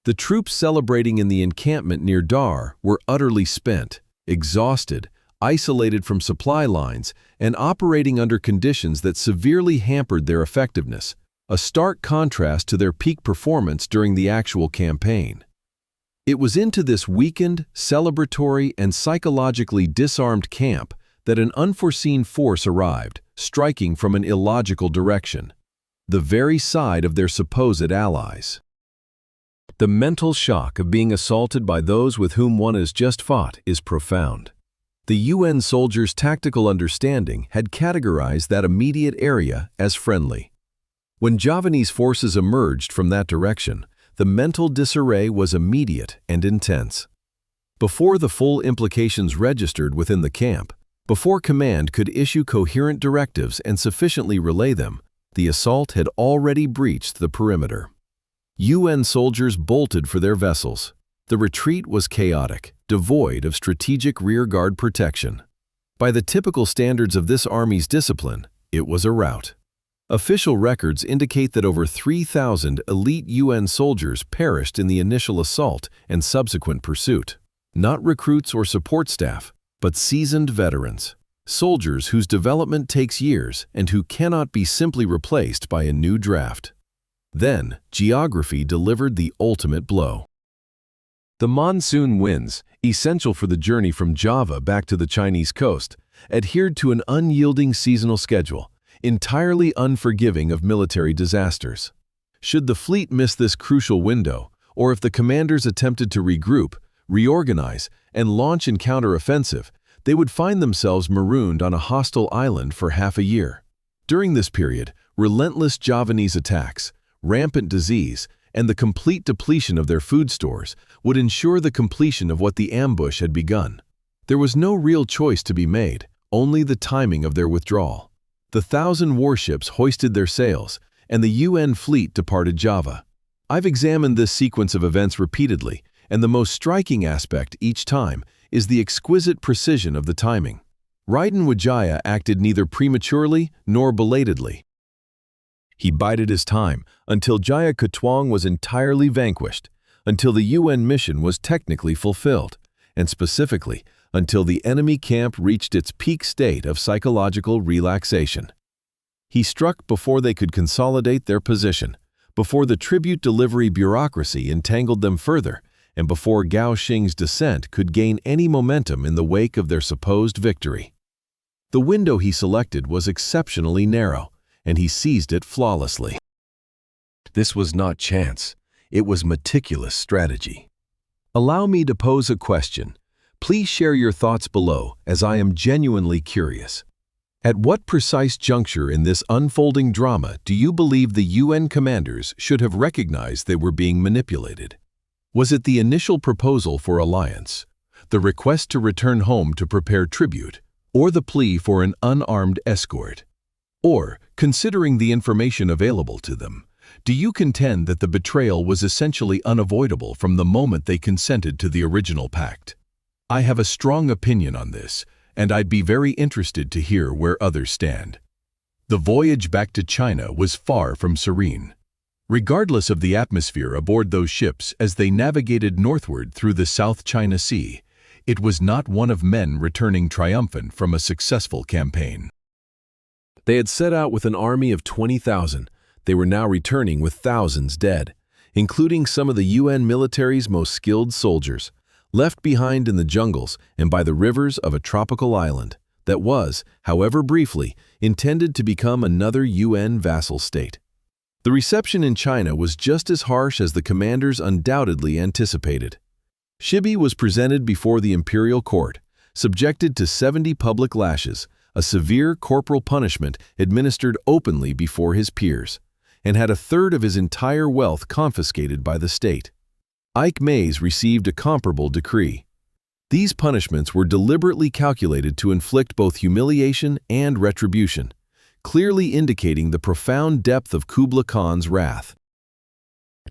The troops celebrating in the encampment near Dar were utterly spent, exhausted, isolated from supply lines, and operating under conditions that severely hampered their effectiveness, a stark contrast to their peak performance during the actual campaign. It was into this weakened, celebratory, and psychologically disarmed camp that an unforeseen force arrived, striking from an illogical direction, the very side of their supposed allies. The mental shock of being assaulted by those with whom one has just fought is profound. The UN soldiers' tactical understanding had categorized that immediate area as friendly. When Javanese forces emerged from that direction, the mental disarray was immediate and intense. Before the full implications registered within the camp, before command could issue coherent directives and sufficiently relay them, the assault had already breached the perimeter. UN soldiers bolted for their vessels. The retreat was chaotic, devoid of strategic rearguard protection. By the typical standards of this army's discipline, it was a rout. Official records indicate that over 3,000 elite UN soldiers perished in the initial assault and subsequent pursuit. Not recruits or support staff, but seasoned veterans. Soldiers whose development takes years and who cannot be simply replaced by a new draft. Then, geography delivered the ultimate blow. The monsoon winds, essential for the journey from Java back to the Chinese coast, adhered to an unyielding seasonal schedule, entirely unforgiving of military disasters. Should the fleet miss this crucial window, or if the commanders attempted to regroup, reorganize, and launch an counter-offensive, they would find themselves marooned on a hostile island for half a year. During this period, relentless Javanese attacks, rampant disease, and the complete depletion of their food stores would ensure the completion of what the ambush had begun. There was no real choice to be made, only the timing of their withdrawal. The 1,000 warships hoisted their sails, and the UN fleet departed Java. I've examined this sequence of events repeatedly, and the most striking aspect each time is the exquisite precision of the timing. Raden Wijaya acted neither prematurely nor belatedly. He bided his time until Jayakatwang was entirely vanquished, until the UN mission was technically fulfilled, and specifically, until the enemy camp reached its peak state of psychological relaxation. He struck before they could consolidate their position, before the tribute delivery bureaucracy entangled them further, and before Gao Xing's descent could gain any momentum in the wake of their supposed victory. The window he selected was exceptionally narrow, and he seized it flawlessly. This was not chance, it was meticulous strategy. Allow me to pose a question. Please share your thoughts below, as I am genuinely curious. At what precise juncture in this unfolding drama do you believe the UN commanders should have recognized they were being manipulated? Was it the initial proposal for alliance, the request to return home to prepare tribute, or the plea for an unarmed escort? Or, considering the information available to them, do you contend that the betrayal was essentially unavoidable from the moment they consented to the original pact? I have a strong opinion on this, and I'd be very interested to hear where others stand. The voyage back to China was far from serene. Regardless of the atmosphere aboard those ships as they navigated northward through the South China Sea, it was not one of men returning triumphant from a successful campaign. They had set out with an army of 20,000. They were now returning with thousands dead, including some of the UN military's most skilled soldiers, left behind in the jungles and by the rivers of a tropical island that was, however briefly, intended to become another UN vassal state. The reception in China was just as harsh as the commanders undoubtedly anticipated. Shibi was presented before the imperial court, subjected to 70 public lashes, a severe corporal punishment administered openly before his peers, and had a third of his entire wealth confiscated by the state. Ike Mays received a comparable decree. These punishments were deliberately calculated to inflict both humiliation and retribution, clearly indicating the profound depth of Kublai Khan's wrath.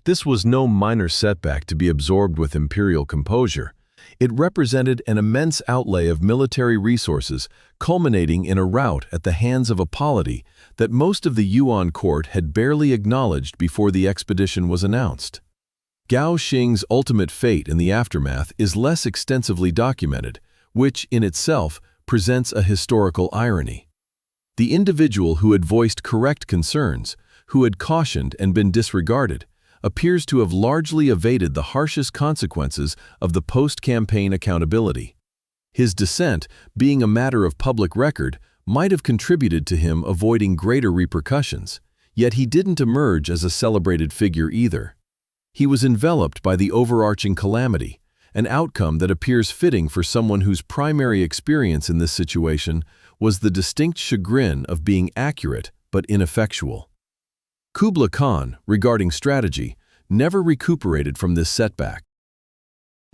This was no minor setback to be absorbed with imperial composure. It represented an immense outlay of military resources, culminating in a rout at the hands of a polity that most of the Yuan court had barely acknowledged before the expedition was announced. Gao Xing's ultimate fate in the aftermath is less extensively documented, which, in itself, presents a historical irony. The individual who had voiced correct concerns, who had cautioned and been disregarded, appears to have largely evaded the harshest consequences of the post-campaign accountability. His descent, being a matter of public record, might have contributed to him avoiding greater repercussions, yet he didn't emerge as a celebrated figure either. He was enveloped by the overarching calamity, an outcome that appears fitting for someone whose primary experience in this situation was the distinct chagrin of being accurate but ineffectual. Kublai Khan, regarding strategy, never recuperated from this setback.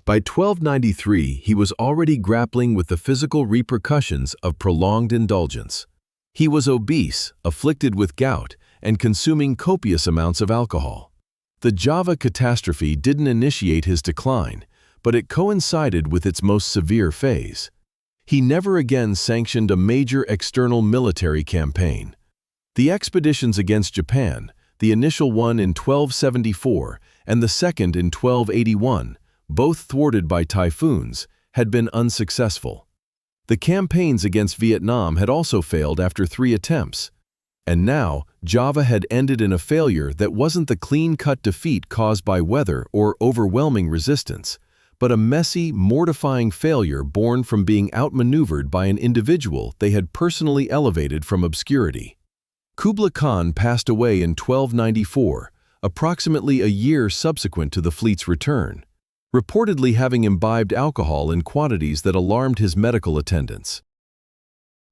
By 1293, he was already grappling with the physical repercussions of prolonged indulgence. He was obese, afflicted with gout, and consuming copious amounts of alcohol. The Java catastrophe didn't initiate his decline, but it coincided with its most severe phase. He never again sanctioned a major external military campaign. The expeditions against Japan, the initial one in 1274 and the second in 1281, both thwarted by typhoons, had been unsuccessful. The campaigns against Vietnam had also failed after 3 attempts. And now, Java had ended in a failure that wasn't the clean-cut defeat caused by weather or overwhelming resistance, but a messy, mortifying failure born from being outmaneuvered by an individual they had personally elevated from obscurity. Kublai Khan passed away in 1294, approximately a year subsequent to the fleet's return, reportedly having imbibed alcohol in quantities that alarmed his medical attendants.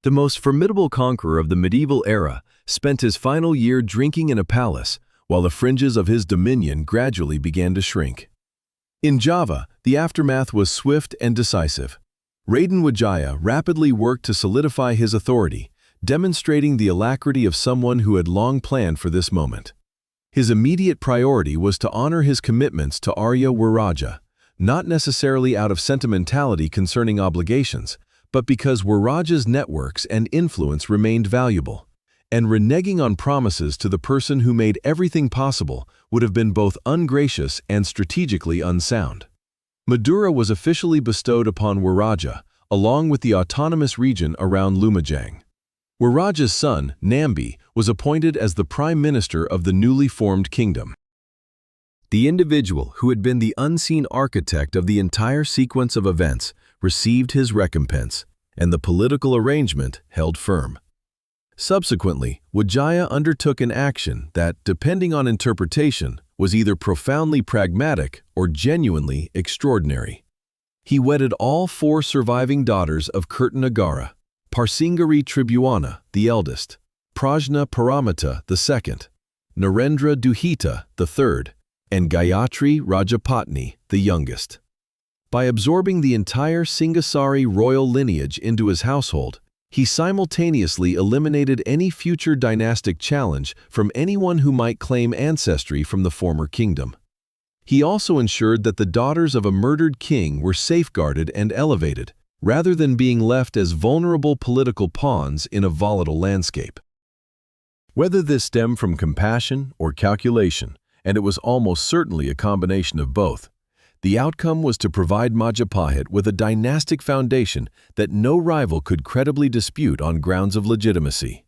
The most formidable conqueror of the medieval era spent his final year drinking in a palace, while the fringes of his dominion gradually began to shrink. In Java, the aftermath was swift and decisive. Raden Wijaya rapidly worked to solidify his authority, demonstrating the alacrity of someone who had long planned for this moment. His immediate priority was to honor his commitments to Arya Wiraja, not necessarily out of sentimentality concerning obligations, but because Wiraja's networks and influence remained valuable, and reneging on promises to the person who made everything possible would have been both ungracious and strategically unsound. Madura was officially bestowed upon Wiraja, along with the autonomous region around Lumajang. Wiraja's son, Nambi, was appointed as the prime minister of the newly formed kingdom. The individual who had been the unseen architect of the entire sequence of events received his recompense, and the political arrangement held firm. Subsequently, Wijaya undertook an action that, depending on interpretation, was either profoundly pragmatic or genuinely extraordinary. He wedded all 4 surviving daughters of Kirtanagara, Parsingari Tribuana, the eldest, Prajna Paramita, the second, Narendra Duhita, the third, and Gayatri Rajapatni, the youngest. By absorbing the entire Singasari royal lineage into his household, he simultaneously eliminated any future dynastic challenge from anyone who might claim ancestry from the former kingdom. He also ensured that the daughters of a murdered king were safeguarded and elevated, rather than being left as vulnerable political pawns in a volatile landscape. Whether this stemmed from compassion or calculation, and it was almost certainly a combination of both, the outcome was to provide Majapahit with a dynastic foundation that no rival could credibly dispute on grounds of legitimacy.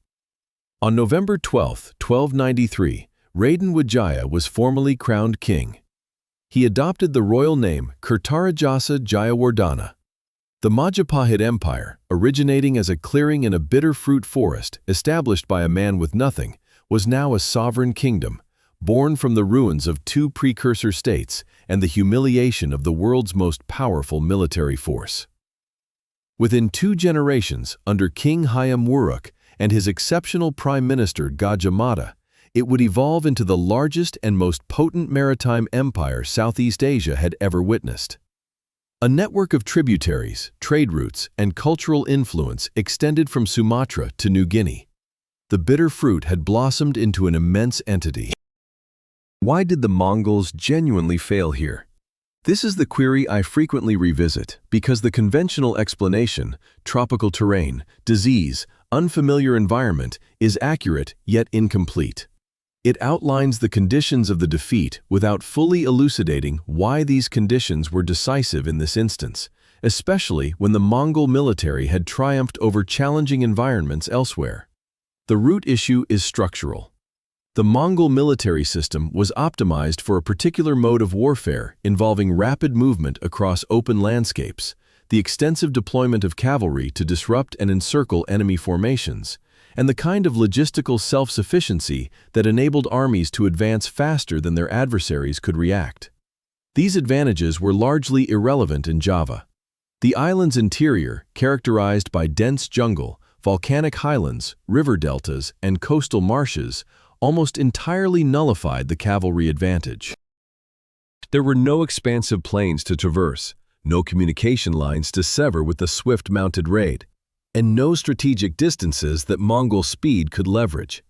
On November 12, 1293, Raden Wijaya was formally crowned king. He adopted the royal name Kirtarajasa Jayawardhana. The Majapahit Empire, originating as a clearing in a bitter fruit forest established by a man with nothing, was now a sovereign kingdom, born from the ruins of 2 precursor states and the humiliation of the world's most powerful military force. Within 2 generations, under King Hayam Wuruk and his exceptional prime minister Gajah, it would evolve into the largest and most potent maritime empire Southeast Asia had ever witnessed. A network of tributaries, trade routes, and cultural influence extended from Sumatra to New Guinea. The bitter fruit had blossomed into an immense entity. Why did the Mongols genuinely fail here? This is the query I frequently revisit because the conventional explanation, tropical terrain, disease, unfamiliar environment, is accurate yet incomplete. It outlines the conditions of the defeat without fully elucidating why these conditions were decisive in this instance, especially when the Mongol military had triumphed over challenging environments elsewhere. The root issue is structural. The Mongol military system was optimized for a particular mode of warfare involving rapid movement across open landscapes, the extensive deployment of cavalry to disrupt and encircle enemy formations, and the kind of logistical self-sufficiency that enabled armies to advance faster than their adversaries could react. These advantages were largely irrelevant in Java. The island's interior, characterized by dense jungle, volcanic highlands, river deltas, and coastal marshes, almost entirely nullified the cavalry advantage. There were no expansive plains to traverse, no communication lines to sever with the swift-mounted raid, and no strategic distances that Mongol speed could leverage.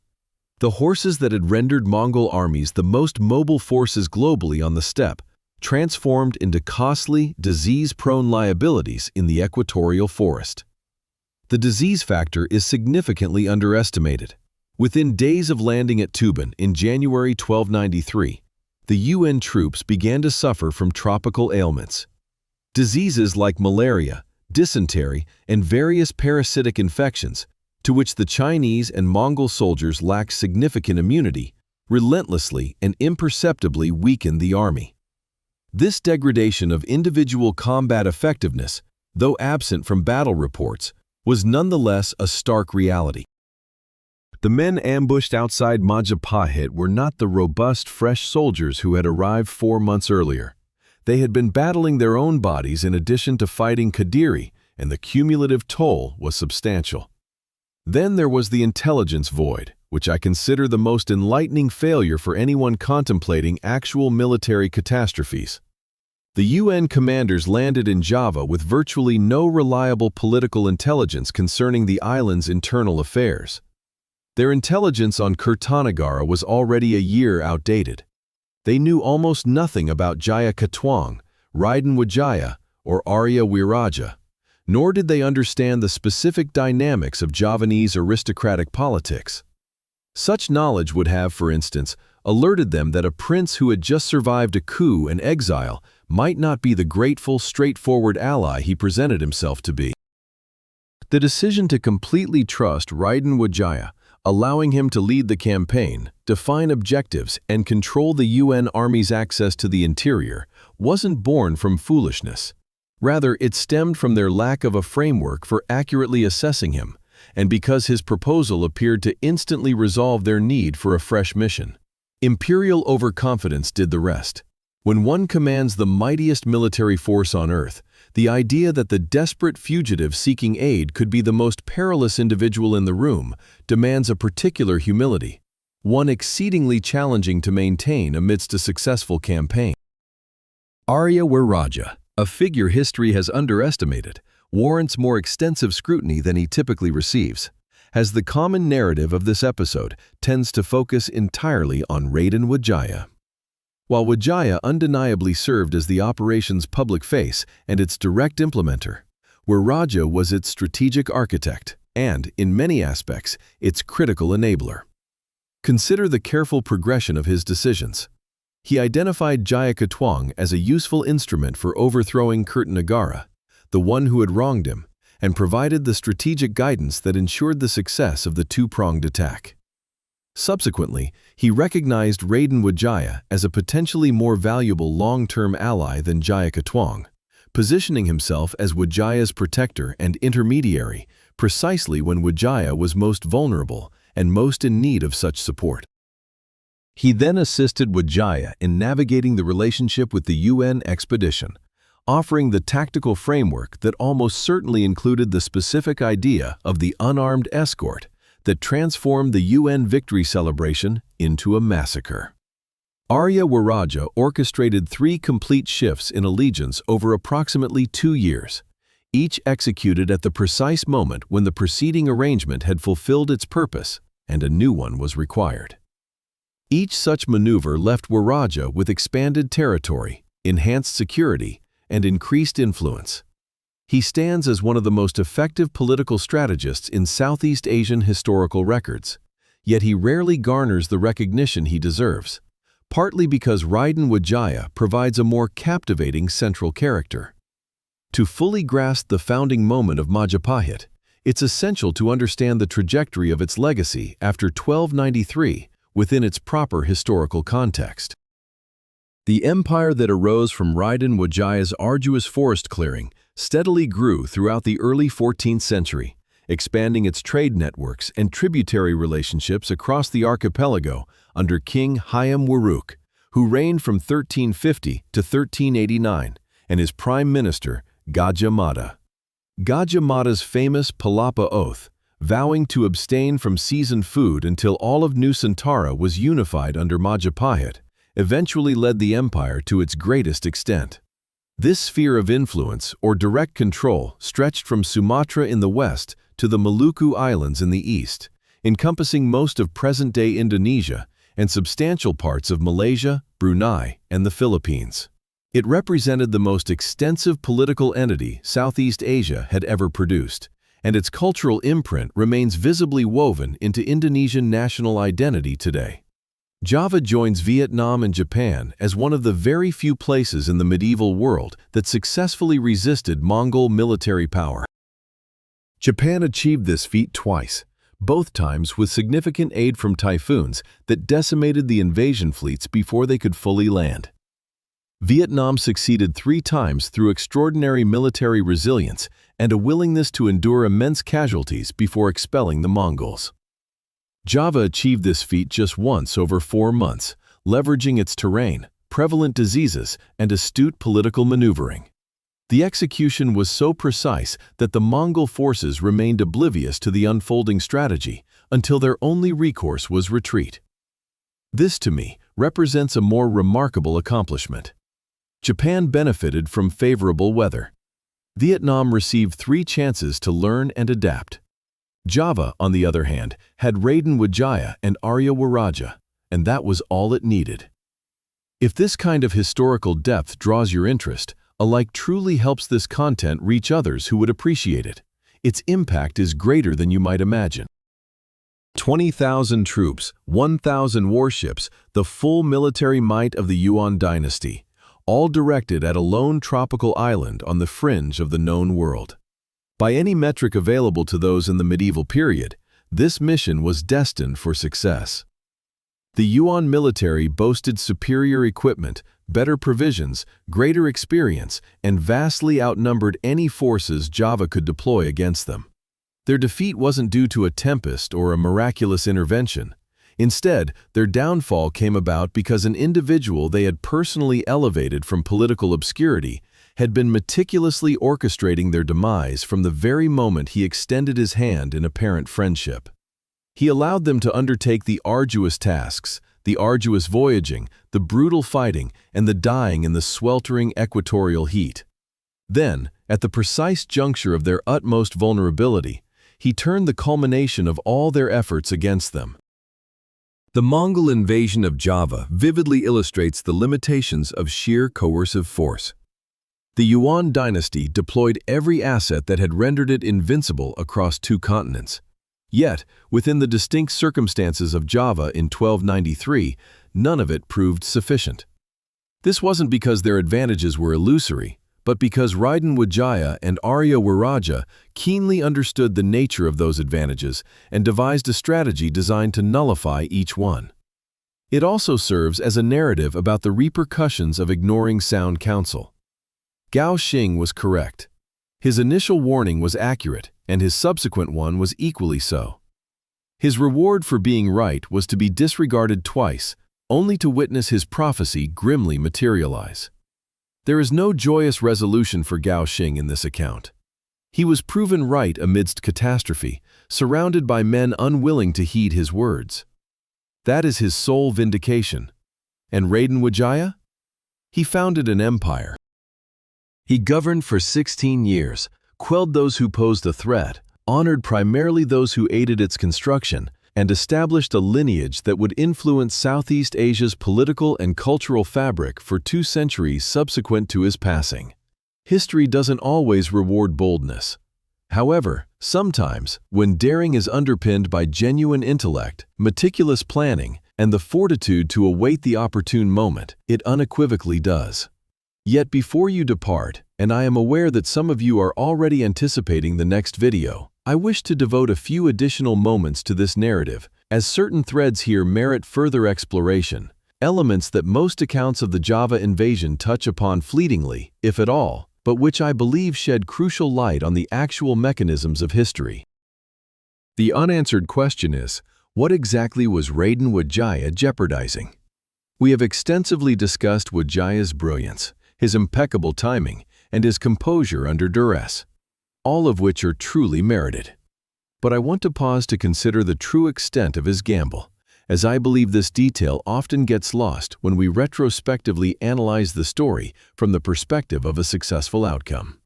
The horses that had rendered Mongol armies the most mobile forces globally on the steppe transformed into costly, disease-prone liabilities in the equatorial forest. The disease factor is significantly underestimated. Within days of landing at Tuban in January 1293, the UN troops began to suffer from tropical ailments. Diseases like malaria, dysentery, and various parasitic infections, to which the Chinese and Mongol soldiers lacked significant immunity, relentlessly and imperceptibly weakened the army. This degradation of individual combat effectiveness, though absent from battle reports, was nonetheless a stark reality. The men ambushed outside Majapahit were not the robust, fresh soldiers who had arrived 4 months earlier. They had been battling their own bodies in addition to fighting Kadiri, and the cumulative toll was substantial. Then there was the intelligence void, which I consider the most enlightening failure for anyone contemplating actual military catastrophes. The UN commanders landed in Java with virtually no reliable political intelligence concerning the island's internal affairs. Their intelligence on Kertanagara was already a year outdated. They knew almost nothing about Jaya Katuang, Raden Wijaya, or Arya Wiraja, nor did they understand the specific dynamics of Javanese aristocratic politics. Such knowledge would have, for instance, alerted them that a prince who had just survived a coup and exile might not be the grateful, straightforward ally he presented himself to be. The decision to completely trust Raden Wijaya, allowing him to lead the campaign, define objectives, and control the UN army's access to the interior, wasn't born from foolishness. Rather, it stemmed from their lack of a framework for accurately assessing him, and because his proposal appeared to instantly resolve their need for a fresh mission. Imperial overconfidence did the rest. When one commands the mightiest military force on earth, the idea that the desperate fugitive seeking aid could be the most perilous individual in the room demands a particular humility, one exceedingly challenging to maintain amidst a successful campaign. Arya Wiraja, a figure history has underestimated, warrants more extensive scrutiny than he typically receives, as the common narrative of this episode tends to focus entirely on Raden Wijaya. While Wijaya undeniably served as the operation's public face and its direct implementer, Wiraja was its strategic architect and, in many aspects, its critical enabler. Consider the careful progression of his decisions. He identified Jaya Katuang as a useful instrument for overthrowing Kertanagara, the one who had wronged him, and provided the strategic guidance that ensured the success of the two-pronged attack. Subsequently, he recognized Raden Wijaya as a potentially more valuable long-term ally than Jaya Katuang, positioning himself as Wijaya's protector and intermediary precisely when Wijaya was most vulnerable and most in need of such support. He then assisted Wijaya in navigating the relationship with the UN expedition, offering the tactical framework that almost certainly included the specific idea of the unarmed escort that transformed the UN victory celebration into a massacre. Arya Wiraja orchestrated 3 complete shifts in allegiance over approximately 2 years, each executed at the precise moment when the preceding arrangement had fulfilled its purpose and a new one was required. Each such maneuver left Wiraja with expanded territory, enhanced security, and increased influence. He stands as one of the most effective political strategists in Southeast Asian historical records, yet he rarely garners the recognition he deserves, partly because Raden Wijaya provides a more captivating central character. To fully grasp the founding moment of Majapahit, it's essential to understand the trajectory of its legacy after 1293, within its proper historical context. The empire that arose from Raden Wijaya's arduous forest clearing steadily grew throughout the early 14th century, expanding its trade networks and tributary relationships across the archipelago under King Hayam Wuruk, who reigned from 1350 to 1389, and his prime minister, Gajah Mada. Gajah Mada's famous Palapa Oath, vowing to abstain from seasoned food until all of Nusantara was unified under Majapahit, eventually led the empire to its greatest extent. This sphere of influence, or direct control, stretched from Sumatra in the west to the Maluku Islands in the east, encompassing most of present-day Indonesia and substantial parts of Malaysia, Brunei, and the Philippines. It represented the most extensive political entity Southeast Asia had ever produced, and its cultural imprint remains visibly woven into Indonesian national identity today. Java joins Vietnam and Japan as one of the very few places in the medieval world that successfully resisted Mongol military power. Japan achieved this feat twice, both times with significant aid from typhoons that decimated the invasion fleets before they could fully land. Vietnam succeeded 3 times through extraordinary military resilience and a willingness to endure immense casualties before expelling the Mongols. Java achieved this feat just once over 4 months, leveraging its terrain, prevalent diseases, and astute political maneuvering. The execution was so precise that the Mongol forces remained oblivious to the unfolding strategy until their only recourse was retreat. This, to me, represents a more remarkable accomplishment. Japan benefited from favorable weather. Vietnam received 3 chances to learn and adapt. Java, on the other hand, had Raden Wijaya and Arya Wiraja, and that was all it needed. If this kind of historical depth draws your interest, a like truly helps this content reach others who would appreciate it. Its impact is greater than you might imagine. 20,000 troops, 1,000 warships, the full military might of the Yuan Dynasty, all directed at a lone tropical island on the fringe of the known world. By any metric available to those in the medieval period, this mission was destined for success. The Yuan military boasted superior equipment, better provisions, greater experience, and vastly outnumbered any forces Java could deploy against them. Their defeat wasn't due to a tempest or a miraculous intervention. Instead, their downfall came about because an individual they had personally elevated from political obscurity had been meticulously orchestrating their demise from the very moment he extended his hand in apparent friendship. He allowed them to undertake the arduous tasks, the arduous voyaging, the brutal fighting, and the dying in the sweltering equatorial heat. Then, at the precise juncture of their utmost vulnerability, he turned the culmination of all their efforts against them. The Mongol invasion of Java vividly illustrates the limitations of sheer coercive force. The Yuan dynasty deployed every asset that had rendered it invincible across 2 continents. Yet, within the distinct circumstances of Java in 1293, none of it proved sufficient. This wasn't because their advantages were illusory, but because Raden Wijaya and Arya Wiraja keenly understood the nature of those advantages and devised a strategy designed to nullify each one. It also serves as a narrative about the repercussions of ignoring sound counsel. Gao Xing was correct. His initial warning was accurate, and his subsequent one was equally so. His reward for being right was to be disregarded twice, only to witness his prophecy grimly materialize. There is no joyous resolution for Gao Xing in this account. He was proven right amidst catastrophe, surrounded by men unwilling to heed his words. That is his sole vindication. And Raden Wijaya? He founded an empire. He governed for 16 years, quelled those who posed a threat, honored primarily those who aided its construction, and established a lineage that would influence Southeast Asia's political and cultural fabric for 2 centuries subsequent to his passing. History doesn't always reward boldness. However, sometimes, when daring is underpinned by genuine intellect, meticulous planning, and the fortitude to await the opportune moment, it unequivocally does. Yet before you depart, and I am aware that some of you are already anticipating the next video, I wish to devote a few additional moments to this narrative as certain threads here merit further exploration, elements that most accounts of the Java invasion touch upon fleetingly, if at all, but which I believe shed crucial light on the actual mechanisms of history. The unanswered question is, what exactly was Raden Wijaya jeopardizing? We have extensively discussed Wijaya's brilliance, his impeccable timing, and his composure under duress, all of which are truly merited. But I want to pause to consider the true extent of his gamble, as I believe this detail often gets lost when we retrospectively analyze the story from the perspective of a successful outcome.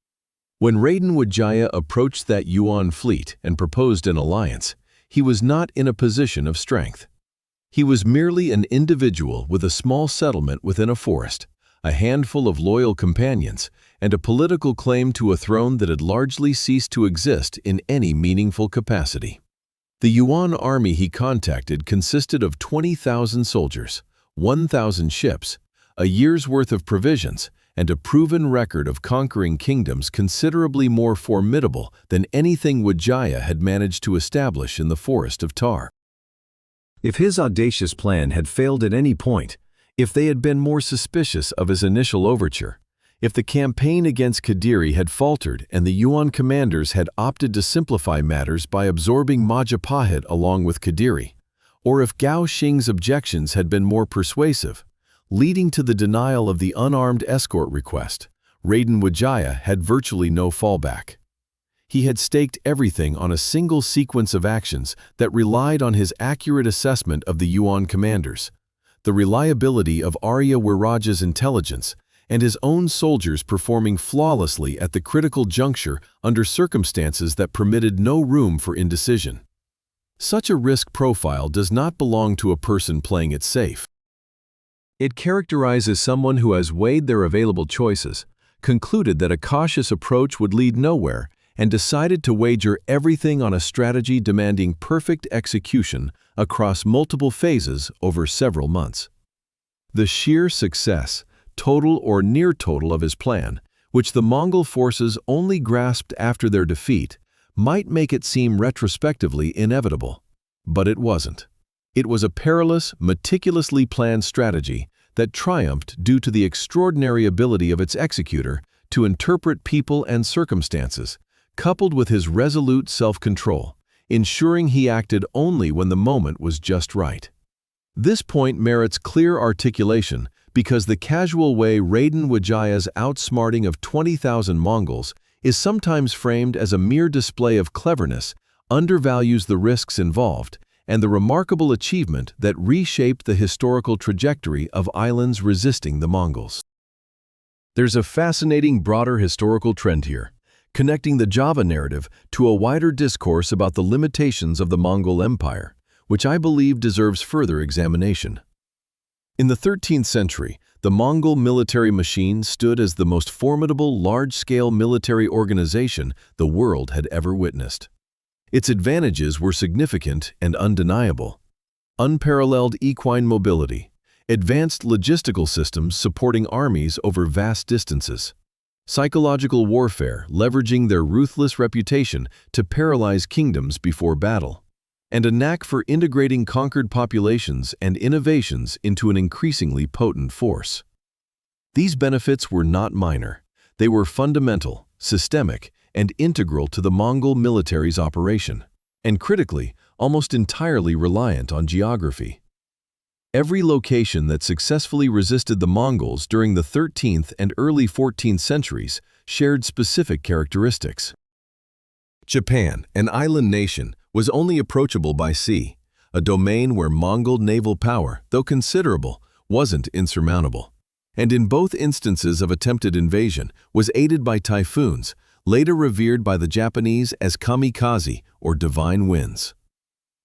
When Raden Wijaya approached that Yuan fleet and proposed an alliance, he was not in a position of strength. He was merely an individual with a small settlement within a forest, a handful of loyal companions, and a political claim to a throne that had largely ceased to exist in any meaningful capacity. The Yuan army he contacted consisted of 20,000 soldiers, 1,000 ships, a year's worth of provisions, and a proven record of conquering kingdoms considerably more formidable than anything Wijaya had managed to establish in the forest of Tar. If his audacious plan had failed at any point, if they had been more suspicious of his initial overture, if the campaign against Kadiri had faltered and the Yuan commanders had opted to simplify matters by absorbing Majapahit along with Kadiri, or if Gao Xing's objections had been more persuasive, leading to the denial of the unarmed escort request, Raden Wijaya had virtually no fallback. He had staked everything on a single sequence of actions that relied on his accurate assessment of the Yuan commanders, the reliability of Arya Wiraja's intelligence, and his own soldiers performing flawlessly at the critical juncture under circumstances that permitted no room for indecision. Such a risk profile does not belong to a person playing it safe. It characterizes someone who has weighed their available choices, concluded that a cautious approach would lead nowhere, and decided to wager everything on a strategy demanding perfect execution across multiple phases over several months. The sheer success, total or near total, of his plan, which the Mongol forces only grasped after their defeat, might make it seem retrospectively inevitable. But it wasn't. It was a perilous, meticulously planned strategy that triumphed due to the extraordinary ability of its executor to interpret people and circumstances, coupled with his resolute self-control, ensuring he acted only when the moment was just right. This point merits clear articulation because the casual way Raden Wijaya's outsmarting of 20,000 Mongols is sometimes framed as a mere display of cleverness undervalues the risks involved and the remarkable achievement that reshaped the historical trajectory of islands resisting the Mongols. There's a fascinating broader historical trend here, connecting the Java narrative to a wider discourse about the limitations of the Mongol Empire, which I believe deserves further examination. In the 13th century, the Mongol military machine stood as the most formidable large-scale military organization the world had ever witnessed. Its advantages were significant and undeniable. Unparalleled equine mobility, advanced logistical systems supporting armies over vast distances, psychological warfare leveraging their ruthless reputation to paralyze kingdoms before battle, and a knack for integrating conquered populations and innovations into an increasingly potent force. These benefits were not minor. They were fundamental, systemic, and integral to the Mongol military's operation, and critically, almost entirely reliant on geography. Every location that successfully resisted the Mongols during the 13th and early 14th centuries shared specific characteristics. Japan, an island nation, was only approachable by sea, a domain where Mongol naval power, though considerable, wasn't insurmountable, and in both instances of attempted invasion was aided by typhoons, later revered by the Japanese as kamikaze or divine winds.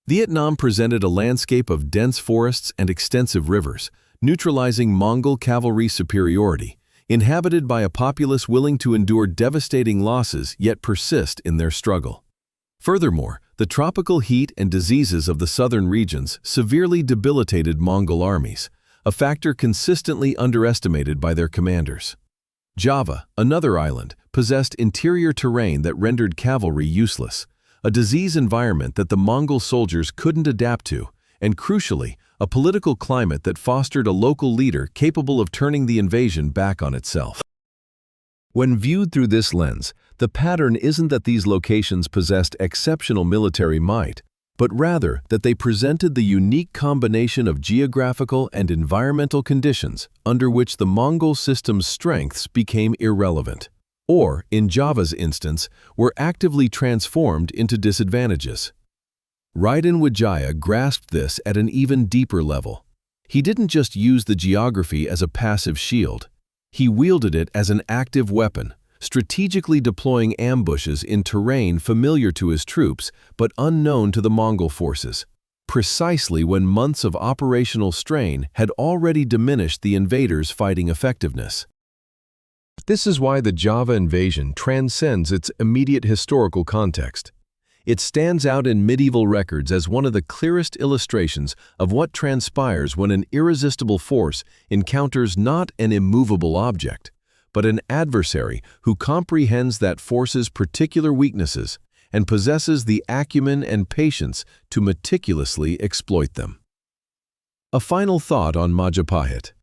Vietnam presented a landscape of dense forests and extensive rivers, neutralizing Mongol cavalry superiority, inhabited by a populace willing to endure devastating losses yet persist in their struggle. Furthermore, the tropical heat and diseases of the southern regions severely debilitated Mongol armies, a factor consistently underestimated by their commanders. Java, another island, possessed interior terrain that rendered cavalry useless, a disease environment that the Mongol soldiers couldn't adapt to, and crucially, a political climate that fostered a local leader capable of turning the invasion back on itself. When viewed through this lens, the pattern isn't that these locations possessed exceptional military might, but rather that they presented the unique combination of geographical and environmental conditions under which the Mongol system's strengths became irrelevant, or, in Java's instance, were actively transformed into disadvantages. Raden Wijaya grasped this at an even deeper level. He didn't just use the geography as a passive shield. He wielded it as an active weapon, strategically deploying ambushes in terrain familiar to his troops but unknown to the Mongol forces, precisely when months of operational strain had already diminished the invaders' fighting effectiveness. This is why the Java invasion transcends its immediate historical context. It stands out in medieval records as one of the clearest illustrations of what transpires when an irresistible force encounters not an immovable object, but an adversary who comprehends that force's particular weaknesses and possesses the acumen and patience to meticulously exploit them. A final thought on Majapahit.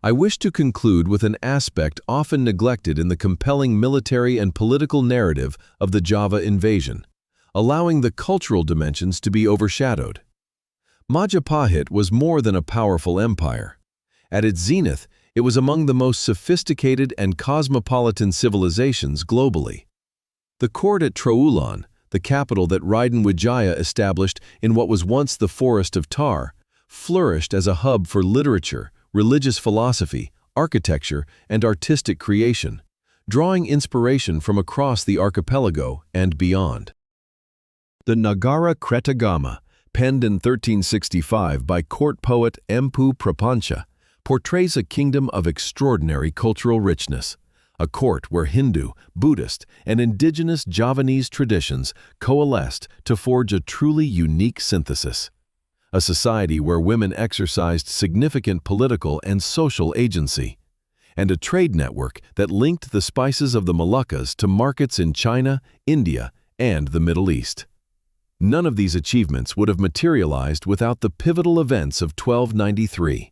I wish to conclude with an aspect often neglected in the compelling military and political narrative of the Java invasion, allowing the cultural dimensions to be overshadowed. Majapahit was more than a powerful empire. At its zenith, it was among the most sophisticated and cosmopolitan civilizations globally. The court at Troulan, the capital that Raden Wijaya established in what was once the Forest of Tar, flourished as a hub for literature, religious philosophy, architecture, and artistic creation, drawing inspiration from across the archipelago and beyond. The Nagara Kretagama, penned in 1365 by court poet Empu Prapancha, portrays a kingdom of extraordinary cultural richness, a court where Hindu, Buddhist, and indigenous Javanese traditions coalesced to forge a truly unique synthesis, a society where women exercised significant political and social agency, and a trade network that linked the spices of the Moluccas to markets in China, India, and the Middle East. None of these achievements would have materialized without the pivotal events of 1293.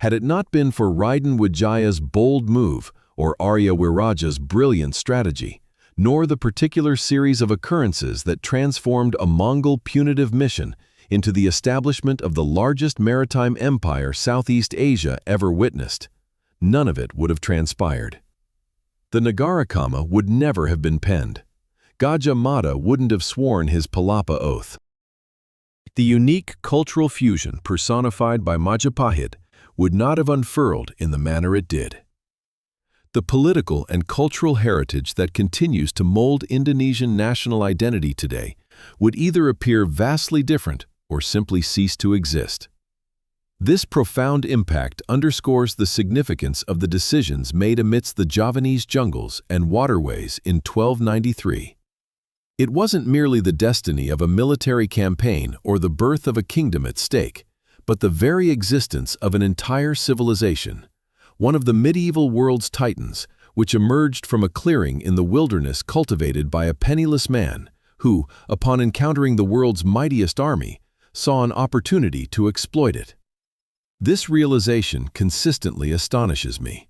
Had it not been for Raden Wijaya's bold move or Arya Wiraja's brilliant strategy, nor the particular series of occurrences that transformed a Mongol punitive mission into the establishment of the largest maritime empire Southeast Asia ever witnessed, none of it would have transpired. The Nagarakama would never have been penned. Gajah Mada wouldn't have sworn his Palapa oath. The unique cultural fusion personified by Majapahit would not have unfurled in the manner it did. The political and cultural heritage that continues to mold Indonesian national identity today would either appear vastly different or simply cease to exist. This profound impact underscores the significance of the decisions made amidst the Javanese jungles and waterways in 1293. It wasn't merely the destiny of a military campaign or the birth of a kingdom at stake, but the very existence of an entire civilization, one of the medieval world's titans, which emerged from a clearing in the wilderness cultivated by a penniless man who, upon encountering the world's mightiest army, saw an opportunity to exploit it. This realization consistently astonishes me.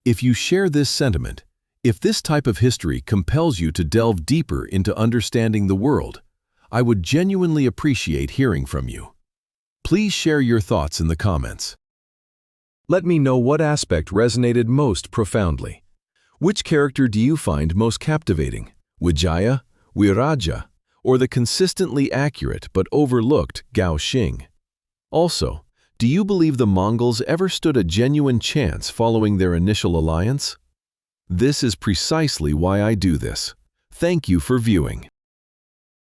If you share this sentiment, if this type of history compels you to delve deeper into understanding the world, I would genuinely appreciate hearing from you. Please share your thoughts in the comments. Let me know what aspect resonated most profoundly. Which character do you find most captivating? Wijaya, Wiraja, or the consistently accurate but overlooked Gao Xing? Also, do you believe the Mongols ever stood a genuine chance following their initial alliance? This is precisely why I do this. Thank you for viewing.